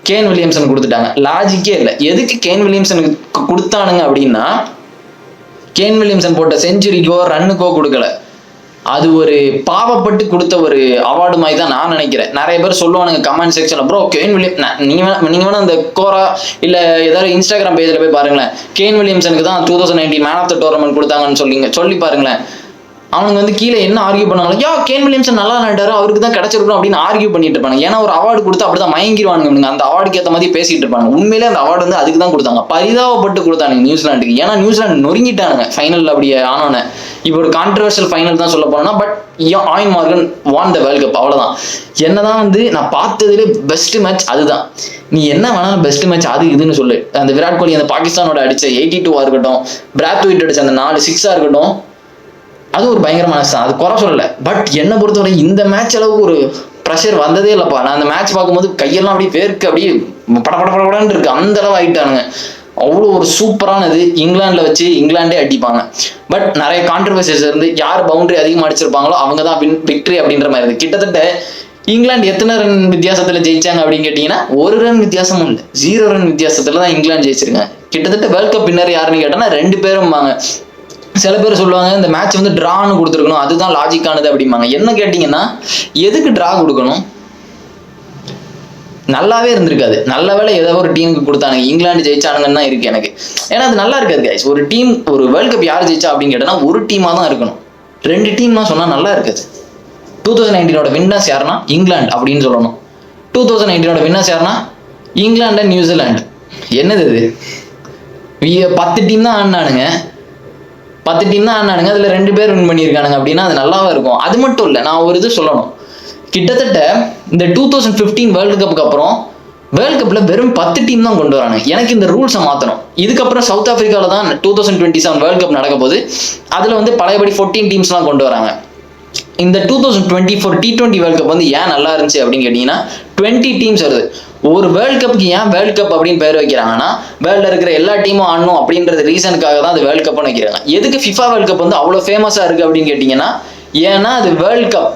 கேன் வில்லியம்சன் கொடுத்துட்டாங்க. லாஜிக்கே இல்லை. எதுக்கு கேன் வில்லியம்சனுக்கு கொடுத்தானுங்க அப்படின்னா, கேன் வில்லியம்சன் போட்ட செஞ்சுரிக்கோ ரன்னுக்கோ கொடுக்கல, அது ஒரு பாவப்பட்டு கொடுத்த ஒரு அவார்டு மாதிரி தான் நான் நினைக்கிறேன். நிறைய பேர் சொல்லுவானுங்க கமெண்ட் செக்ஷன்ல, ப்ரோ கேன் வில்லியம் நீங்க வேணா அந்த கோரா இல்ல ஏதாவது இன்ஸ்டாகிராம் பேஜ்ல போய் பாருங்களேன், கேன் வில்லியம்சனுக்கு தான் 2019 மேன் ஆஃப் த டோர்னமெண்ட் கொடுத்தாங்கன்னு சொல்லி பாருங்களேன். அவனுக்கு வந்து கீழே என்ன ஆர்கியூ பண்ணாங்க, கேன் வில்லியம்சன் நல்லா விளையாண்டாரு, அவருக்கு தான் கிடைச்சிருக்கணும் அப்படின்னு ஆர்கியூ பண்ணிட்டு இருப்பாங்க. ஏன்னா ஒரு அவார்டு கொடுத்து அப்படிதான் மயங்கிடுவானுங்க, அந்த அவார்டுக்கு ஏற்ற மாதிரி பேசிட்டு இருப்பாங்க. உண்மையிலே அந்த அவார்டு வந்து அதுக்கு தான் கொடுத்தாங்க, பரிதாபப்பட்டு கொடுத்தானுங்க நியூசிலாண்டுக்கு. ஏன்னா நியூசிலாந்து நொறுங்கிட்டானுங்க ஃபைனல் அப்படியே ஆனோன்னு. இப்போ ஒரு கான்ட்ரவர்ஷியல் ஃபைனல் தான் சொல்ல போனோம்னா, but Eoin Morgan won the world cup, அவ்வளவுதான். என்னதான் வந்து நான் பார்த்ததுலேயே பெஸ்ட் மேட்ச் அதுதான். நீ என்ன வேணாலும் பெஸ்ட் மேட்ச் அது இதுன்னு சொல்லு. அந்த விராட் கோலி அந்த பாகிஸ்தானோட அடிச்ச 82 இருக்கட்டும், பிராத்வைட் அடிச்ச அந்த 4 6 இருக்கட்டும், அது ஒரு பயங்கரமான மேட்ச் தான், அது குறை சொல்லலை. பட் என்னை பொறுத்தவரை இந்த மேட்ச் அளவுக்கு ஒரு ப்ரெஷர் வந்ததே இல்லைப்பா. நான் அந்த மேட்ச் பார்க்கும்போது கையெல்லாம் அப்படியே பேருக்கு அப்படியே படப்படப்படன்னு இருக்கு, அந்த அளவு ஆகிட்டானுங்க. அவ்வளோ ஒரு சூப்பரானது. இங்கிலாண்டில் வச்சு இங்கிலாண்டே அடிப்பாங்க. பட் நிறைய கான்ட்ரவர்சிஸ் இருந்து யார் பவுண்டரி அதிகமாக அடிச்சிருப்பாங்களோ அவங்க தான் விக்டரி அப்படின்ற மாதிரி இருக்கு. கிட்டத்தட்ட இங்கிலாந்து எத்தனை ரன் வித்தியாசத்தில் ஜெயிச்சாங்க அப்படின்னு கேட்டிங்கன்னா 1 ரன் வித்தியாசமும் இல்லை, 0 ரன் வித்தியாசத்தில் தான் இங்கிலாந்து ஜெயிச்சிருக்காங்க. கிட்டத்தட்ட வேர்ல்ட் கப் வின்னர் யாருன்னு கேட்டோன்னா 2 பேரும்பாங்க. சில பேர் சொல்லுவாங்க இந்த மேட்ச் வந்து டிரான்னு கொடுத்துருக்கணும், அதுதான் லாஜிக்கானது அப்படிம்பாங்க. என்ன கேட்டிங்கன்னா எதுக்கு டிரா கொடுக்கணும்? நல்லாவே இருந்திருக்காது. நல்ல வேலை ஏதோ ஒரு டீமுக்கு கொடுத்தானுங்க, இங்கிலாந்து ஜெயிச்சானுங்கன்னு தான் இருக்கு எனக்கு. ஏன்னா அது நல்லா இருக்காது கைஸ். ஒரு டீம் ஒரு வேர்ல்ட் கப் யார் ஜெயிச்சா அப்படின்னு கேட்டோன்னா ஒரு டீமாக தான் இருக்கணும். 2 டீம்லாம் சொன்னால் நல்லா இருக்காது. 2019 வின்னர்ஸ் யாருன்னா இங்கிலாந்து அப்படின்னு சொல்லணும். 2019 வின்னர்ஸ் யாருன்னா இங்கிலாந்து அண்ட் நியூசிலாந்து. என்னது இது? 10 டீம் தான் ஆடினானுங்க, 10 டீம் தான் ஆடினானுங்க, அதில் 2 பேர் வின் பண்ணியிருக்கானுங்க அப்படின்னா அது நல்லாவே இருக்கும். அது மட்டும் இல்லை, நான் ஒரு இது சொல்லணும். கிட்டத்தட்ட இந்த 2015 வேர்ல்டு கப்புக்கு அப்புறம் வேர்ல்டு கப்பில் வெறும் 10 டீம் தான் கொண்டு வரானுங்க. எனக்கு இந்த ரூல்ஸை மாற்றணும். இதுக்கப்புறம் சவுத் ஆஃப்ரிக்காவில் தான் 2027 வேர்ல்டு கப் நடக்க போது. அதில் வந்து பழையபடி 14 டீம்ஸ்லாம் கொண்டு வராங்க. இந்த 2024 T20 வேர்ல்டு கப் வந்து ஏன் நல்லா இருந்துச்சு அப்படின்னு கேட்டிங்கன்னா 20 டீம்ஸ் வருது. ஒரு வேர்ல்டு கப்புக்கு ஏன் வேர்ல்டு கப் அப்படின்னு பேர் வைக்கிறாங்கன்னா, வேர்ல்டில் இருக்கிற எல்லா டீமும் ஆடணும் அப்படின்றது ரீசனுக்காக தான் அது வேர்ல்டு கப்னு வைக்கிறாங்க. எதுக்கு ஃபிஃபா வேர்ல்டு கப் வந்து அவ்வளோ ஃபேமஸாக இருக்குது அப்படின்னு கேட்டிங்கன்னா, ஏன்னா அது வேர்ல்டு கப்.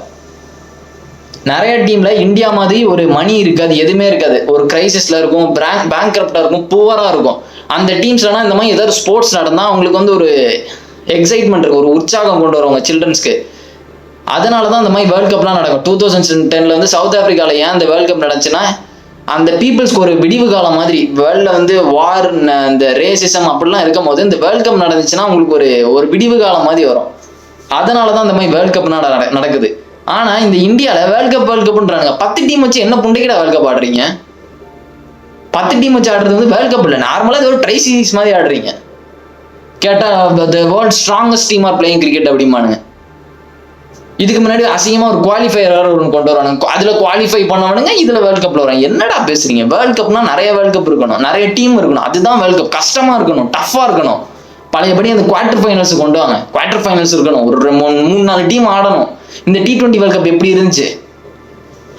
நிறைய டீம்ல இந்தியா மாதிரி ஒரு மணி இருக்காது, எதுவுமே இருக்காது. ஒரு கிரைசிஸ்ல இருக்கும், பேங்க் கரப்டா இருக்கும், புவரா இருக்கும். அந்த டீம்ஸ்லாம் இந்த மாதிரி ஏதாவது ஸ்போர்ட்ஸ் நடந்தால் அவங்களுக்கு வந்து ஒரு எக்ஸைட்மெண்ட் இருக்கும், ஒரு உற்சாகம் கொண்டு வருவாங்க சில்ட்ரன்ஸ்க்கு. அதனால தான் இந்த மாதிரி வேர்ல்டு கப்லாம் நடக்கும். 2010 வந்து சவுத் ஆப்பிரிக்காவில் ஏன் இந்த வேர்ல்டு கப் நடந்துச்சுன்னா, அந்த பீப்புள்ஸ்க்கு ஒரு விடிவு காலம் மாதிரி. வேர்ல்டில் வந்து வார், இந்த ரேசிசம் அப்படிலாம் இருக்கும் போது இந்த வேர்ல்டு கப் நடந்துச்சுன்னா உங்களுக்கு ஒரு விடிவு காலம் மாதிரி வரும். அதனால தான் இந்த மாதிரி வேர்ல்டு கப் நடக்குது. ஆனால் இந்த இந்தியாவில் வேர்ல்டு கப்ன்றாங்க. 10 டீம் வச்சு என்ன புண்டைக்கிட வேர்ல்டு கப் ஆடுறீங்க? 10 டீம் வச்சு ஆடுறது வந்து வேர்ல்டு கப் இல்லை, நார்மலாக இது ஒரு ட்ரை சீரிஸ் மாதிரி ஆடுறீங்க. கேட்டால் the world strongest team are playing cricket அப்படிமானுங்க. இதுக்கு முன்னாடி அசிங்கமாக ஒரு குவாலிஃபயர் ஒன்று கொண்டு வரானுங்க, அதில் குவாலிஃபை பண்ணவனுங்க, இதில் வேர்ல்டு கப்பில் வராங்க. என்னடா பேசுறீங்க? வேர்ல்டு கப்னா நிறைய வேர்ல்டு கப் இருக்கணும், நிறைய டீம் இருக்கணும், அதுதான் வேர்ல்டு கப். கஷ்டமாக இருக்கணும், டஃப்பாக இருக்கணும். பழையபடி அந்த குவார்டர் ஃபைனல்ஸ் கொண்டு வாங்க. குவார்டர் ஃபைனல்ஸ் இருக்கணும், ஒரு 3-4 டீம் ஆடணும். இந்த T20 வேர்ல்டு கப் எப்படி இருந்துச்சு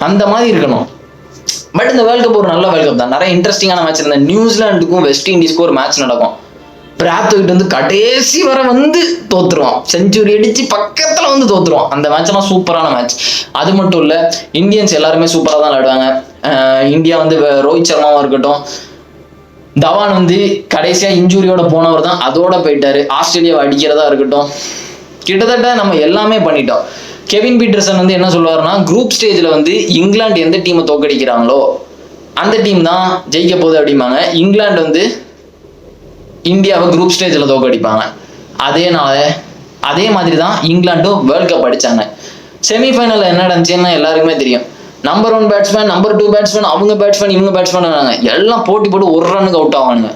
அந்த மாதிரி இருக்கணும். பட் இந்த வேர்ல்டு கப் ஒரு நல்ல வேர்ல்டு கப் தான். நிறைய இன்ட்ரெஸ்டிங்கான மேட்ச் இருந்தது. நியூசிலாண்டுக்கும் வெஸ்ட் இண்டீஸ்க்கும் ஒரு மேட்ச் நடக்கும். பிராத்வைட் வந்து கடைசி வரை வந்து தோத்துருவான், செஞ்சுரி அடிச்சு பக்கத்தில் வந்து தோத்துருவான். அந்த மேட்ச்லாம் சூப்பரான மேட்ச். அது மட்டும் இல்லை, இந்தியன்ஸ் எல்லாருமே சூப்பராக தான் விளையாடுவாங்க. இந்தியா வந்து ரோஹித் சர்மாவும் இருக்கட்டும், தவான் வந்து கடைசியாக இன்ஜூரியோட போனவர் தான், அதோட போயிட்டாரு. ஆஸ்திரேலியாவை அடிக்கிறதா இருக்கட்டும், கிட்டத்தட்ட நம்ம எல்லாமே பண்ணிட்டோம். கெவின் பீட்டர்சன் வந்து என்ன சொல்லுவாருன்னா, குரூப் ஸ்டேஜில் வந்து இங்கிலாந்து எந்த டீமை தோக்கடிக்கிறாங்களோ அந்த டீம் தான் ஜெயிக்க போகுது அப்படிம்பாங்க. இங்கிலாந்து வந்து இந்தியாவை குரூப் ஸ்டேஜில் தோக்கடிப்பாங்க. அதே மாதிரி தான் இங்கிலாண்டும் வேர்ல்ட் கப் அடித்தாங்க. செமிஃபைனலில் என்ன நடந்துச்சுன்னு எல்லாருக்குமே தெரியும். நம்பர் 1 பேட்ஸ்மேன், நம்பர் 2 பேட்ஸ்மேன், அவங்க பேட்ஸ்மேன், இவங்க பேட்ஸ்மேன் எல்லாம் போட்டி போட்டு ஒரு ரன்னுக்கு அவுட் ஆவானுங்க.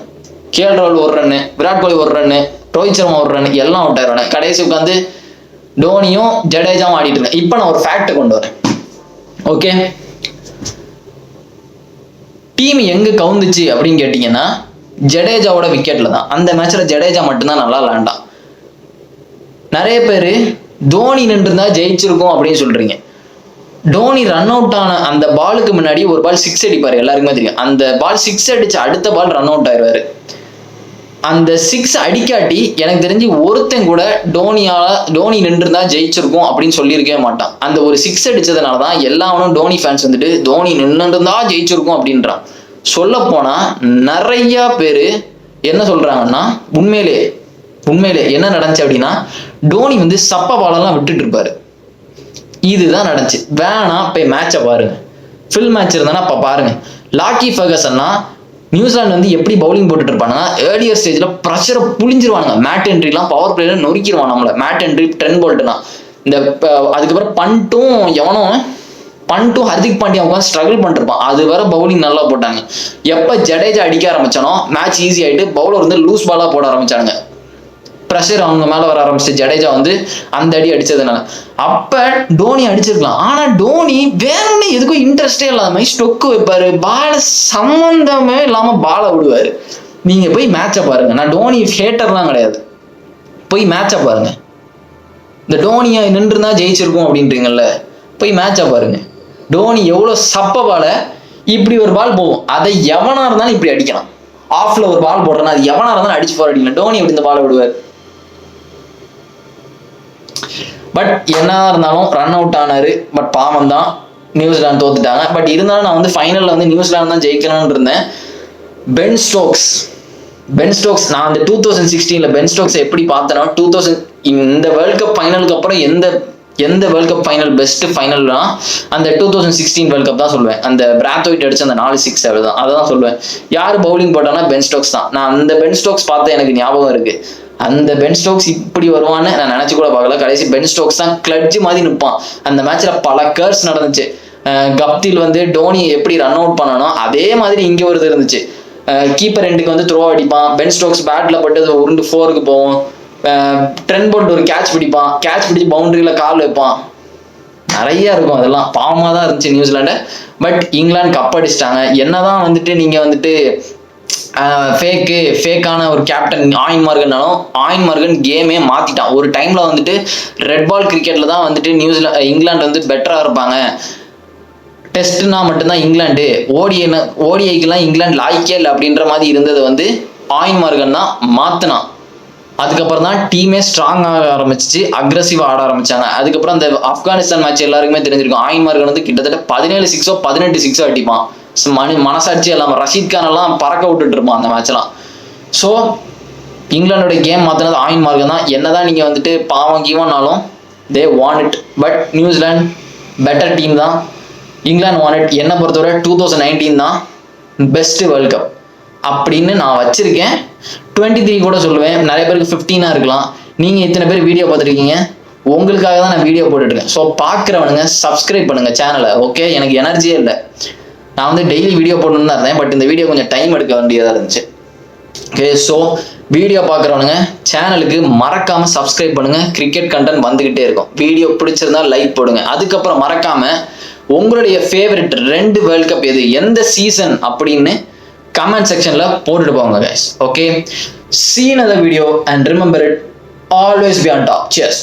கேஎல் ராகுல் 1 run, Virat Kohli 1 run, Rohit Sharma 1 run, எல்லாம் அவுட் ஆயிடுவாங்க. கடைசி உட்காந்து டோனியும் ஜடேஜாவும் ஆடிட்டு இருக்கேன். இப்போ நான் ஒரு ஃபேக்ட் கொண்டு வரேன். ஓகே, டீம் எங்க கவுந்துச்சு அப்படின்னு கேட்டீங்கன்னா ஜடேஜாவோட விக்கெட்ல தான். அந்த மேட்ச்ல ஜடேஜா மட்டும்தான் நல்லா விளையாண்டான். நிறைய பேர் தோனி நின்றுருந்தா ஜெயிச்சிருக்கும் அப்படின்னு சொல்றீங்க. டோனி ரன் அவுட் ஆன அந்த பாலுக்கு முன்னாடி ஒரு பால் 6 அடிப்பாரு, எல்லாருக்குமே தெரியும். அந்த பால் 6 அடிச்சு அடுத்த பால் ரன் அவுட் ஆயிடுவாரு. அந்த 6 அடிக்காட்டி எனக்கு தெரிஞ்சு ஒருத்தன் கூட டோனி நின்றுருந்தா ஜெயிச்சிருக்கும் அப்படின்னு சொல்லியிருக்கவே மாட்டான். அந்த ஒரு 6 அடிச்சதுனால தான் எல்லாரும் டோனி ஃபேன்ஸ் வந்துட்டு டோனி நின்றுருந்தா ஜெயிச்சிருக்கும் அப்படின்றான். சொல்ல போனா நிறைய பேர் என்ன சொல்றாங்கன்னா, உண்மையிலே என்ன நடந்துச்சு அப்படின்னா, டோனி வந்து சப்ப பாலெல்லாம் விட்டுட்டு இருப்பாரு. இதுதான் நடந்துச்சு. வேணா போய் மேட்சை பாருங்க, ஃபில் மேட்ச் இருந்தானா அப்ப பாருங்க. லாக்கி ஃபெர்கசன்னா நியூசிலாந்து வந்து எப்படி பவுலிங் போட்டுட்டு இருப்பாங்கன்னா, ஏர்லியர் ஸ்டேஜ்ல ப்ரெஷரை புளிஞ்சிருவானுங்க. மேட் என்ட்ரிலாம் பவர் பிளேல நொறுக்கிடுவான் நம்மள. மேட் என்ட்ரி, ட்ரெண்ட் போல்ட்னா இந்த அதுக்கப்புறம் பண்ட்டும் ஹர்திக் பாண்டியா உட்காந்து ஸ்ட்ரகிள் பண்ணிருப்பான். அது வர பவுலிங் நல்லா போட்டாங்க. எப்ப ஜடேஜா அடிக்க ஆரம்பிச்சானோ மேட்ச் ஈஸி ஆயிட்டு பவுலர் வந்து லூஸ் பாலா போட ஆரம்பிச்சானுங்க. ப்ரெஷர் அவங்க மேல வர ஆரம்பிச்சு ஜடேஜா வந்து அந்த அடி அடிச்சதுனால. அப்ப டோனி அடிச்சிருக்கலாம். ஆனா டோனி வேணும்னு எதுக்கும் இன்ட்ரெஸ்டே இல்லாத மாதிரி ஸ்டொக்கு வைப்பாரு, பால சம்பந்தமே இல்லாம பாலை விடுவாரு. நீங்க போய் மேட்சை பாருங்க. நான் டோனி ஹேட்டர்லாம் கிடையாது, போய் மேட்சை பாருங்க. இந்த டோனியை நின்றுதான் ஜெயிச்சிருக்கும் அப்படின்றீங்கல்ல, போய் மேட்சை பாருங்க. டோனி எவ்வளவு சப்ப பால இப்படி ஒரு பால் போகும், அதை எவனா இருந்தாலும் இப்படி அடிக்கலாம். ஆஃப்ல ஒரு பால் போடுறேன்னா அது எவனா இருந்தாலும் அடிச்சு போற அடிக்கலாம். டோனி எப்படி இந்த பாலை விடுவார்? பட் என்ன இருந்தாலும் ரன் அவுட் ஆனாரு. பட் பாவம் தான், நியூசிலாந்து தோத்துட்டாங்க. பட் இருந்தாலும் நான் வந்து ஃபைனல்ல வந்து நியூசிலாந்து தான் ஜெயிக்கணும்னு இருந்தேன். பென் ஸ்டோக்ஸ் நான் அந்த 2016 பென் ஸ்டோக்ஸ் எப்படி பார்த்தேன்னா, இந்த வேர்ல்ட் கப் ஃபைனலுக்கு அப்புறம் எந்த வேர்ல்ட் கப் ஃபைனல் பெஸ்ட் ஃபைனல்னா அந்த 2016 வேர்ல்ட் கப் தான் சொல்லுவேன். அந்த பிராத்வைட் அடிச்ச அந்த 4 6 தான், அதை தான் சொல்லுவேன். யார் பவுலிங் போட்டானா பென் ஸ்டோக்ஸ் தான். நான் அந்த பென் ஸ்டோக்ஸ் பார்த்த எனக்கு ஞாபகம் இருக்கு. அந்த பென் ஸ்டோக்ஸ் இப்படி வருவான்னு நான் நினைச்சு கூட பார்க்கல. கடைசி பென் ஸ்டோக்ஸ் தான் கிளட்ஜ் மாதிரி நிற்பான். அந்த மேட்ச்ல பல கர்ஸ் நடந்துச்சு. கப்தில் வந்து டோனி எப்படி ரன் அவுட் பண்ணனோ அதே மாதிரி இங்கே ஒரு இருந்துச்சு. கீப்பர் எண்டுக்கு வந்து த்ரோ அடிப்பான், பென் ஸ்டோக்ஸ் பேட்ல பட்டு உருண்டு 4க்கு போவோம். ட்ரெண்ட் போல்ட் ஒரு கேட்ச் பிடிச்சு பவுண்டரியில கால் வைப்பான். நிறைய இருக்கும். அதெல்லாம் பாவமா தான் இருந்துச்சு நியூசிலாண்டு. பட் இங்கிலாந்து கப் அடிச்சிட்டாங்க. என்னதான் வந்துட்டு நீங்க வந்துட்டு ஃபேக்கான ஒரு கேப்டன் ஆயின் மார்கன் கேமே மாத்திட்டான். ஒரு டைம்ல வந்துட்டு ரெட் பால் கிரிக்கெட்ல தான் வந்துட்டு இங்கிலாந்து வந்து பெட்டரா இருப்பாங்க. டெஸ்ட்னா மட்டும்தான் இங்கிலாந்து, ஓடிஐக்கெல்லாம் இங்கிலாந்து லாய்க்கே இல்லை அப்படின்ற மாதிரி இருந்தது வந்து ஆயின் மார்கன் தான் மாத்தினான். அதுக்கப்புறம் தான் டீமே ஸ்ட்ராங் ஆக ஆரம்பிச்சிச்சு, அக்ரெசிவா ஆட ஆரம்பிச்சாங்க. அதுக்கப்புறம் அந்த ஆப்கானிஸ்தான் மேட்ச் எல்லாருக்குமே தெரிஞ்சிருக்கும். ஆயின் மார்கன் வந்து கிட்டத்தட்ட 17 6 18 6 அடிப்பான். மனசாட்சி இல்லாம ரஷீத் கான் எல்லாம் பறக்க விட்டுட்டு இருப்பான் அந்த மேட்ச்லாம். ஸோ இங்கிலாண்டோட கேம் மாத்தினது ஆயின் மார்கன் தான். என்னதான் நீங்க வந்துட்டு பாவம் கீவனாலும் they want it. But New Zealand better team தான். England want it. என்னை பொறுத்தவரை 2019 தான் பெஸ்ட் வேர்ல்ட் கப் அப்படின்னு நான் வச்சிருக்கேன். 23 கூட சொல்லுவேன். நிறைய பேருக்கு 15 இருக்கலாம். நீங்க இத்தனை பேர் வீடியோ பார்த்துருக்கீங்க, உங்களுக்காக தான் நான் வீடியோ போட்டுட்டு இருக்கேன். ஸோ பார்க்குறவனுங்க சப்ஸ்கிரைப் பண்ணுங்க சேனலை. ஓகே, எனக்கு எனர்ஜியே இல்லை. நான் வந்து டெய்லி வீடியோ போடணும்னு தான் இருந்தேன். பட் இந்த வீடியோ கொஞ்சம் டைம் எடுக்க வேண்டியதாக இருந்துச்சு. ஓகே, ஸோ வீடியோ பார்க்குறவனுங்க சேனலுக்கு மறக்காம சப்ஸ்கிரைப் பண்ணுங்க. கிரிக்கெட் கண்டென்ட் வந்துகிட்டே இருக்கும். வீடியோ பிடிச்சிருந்தா லைக் போடுங்க. அதுக்கப்புறம் மறக்காம உங்களுடைய ஃபேவரட் 2 வேர்ல்ட் கப் எந்த சீசன் அப்படின்னு கமெண்ட் செக்ஷன்ல போட்டுட்டு போங்க guys. Okay, see another video and remember it, always be on top. Cheers.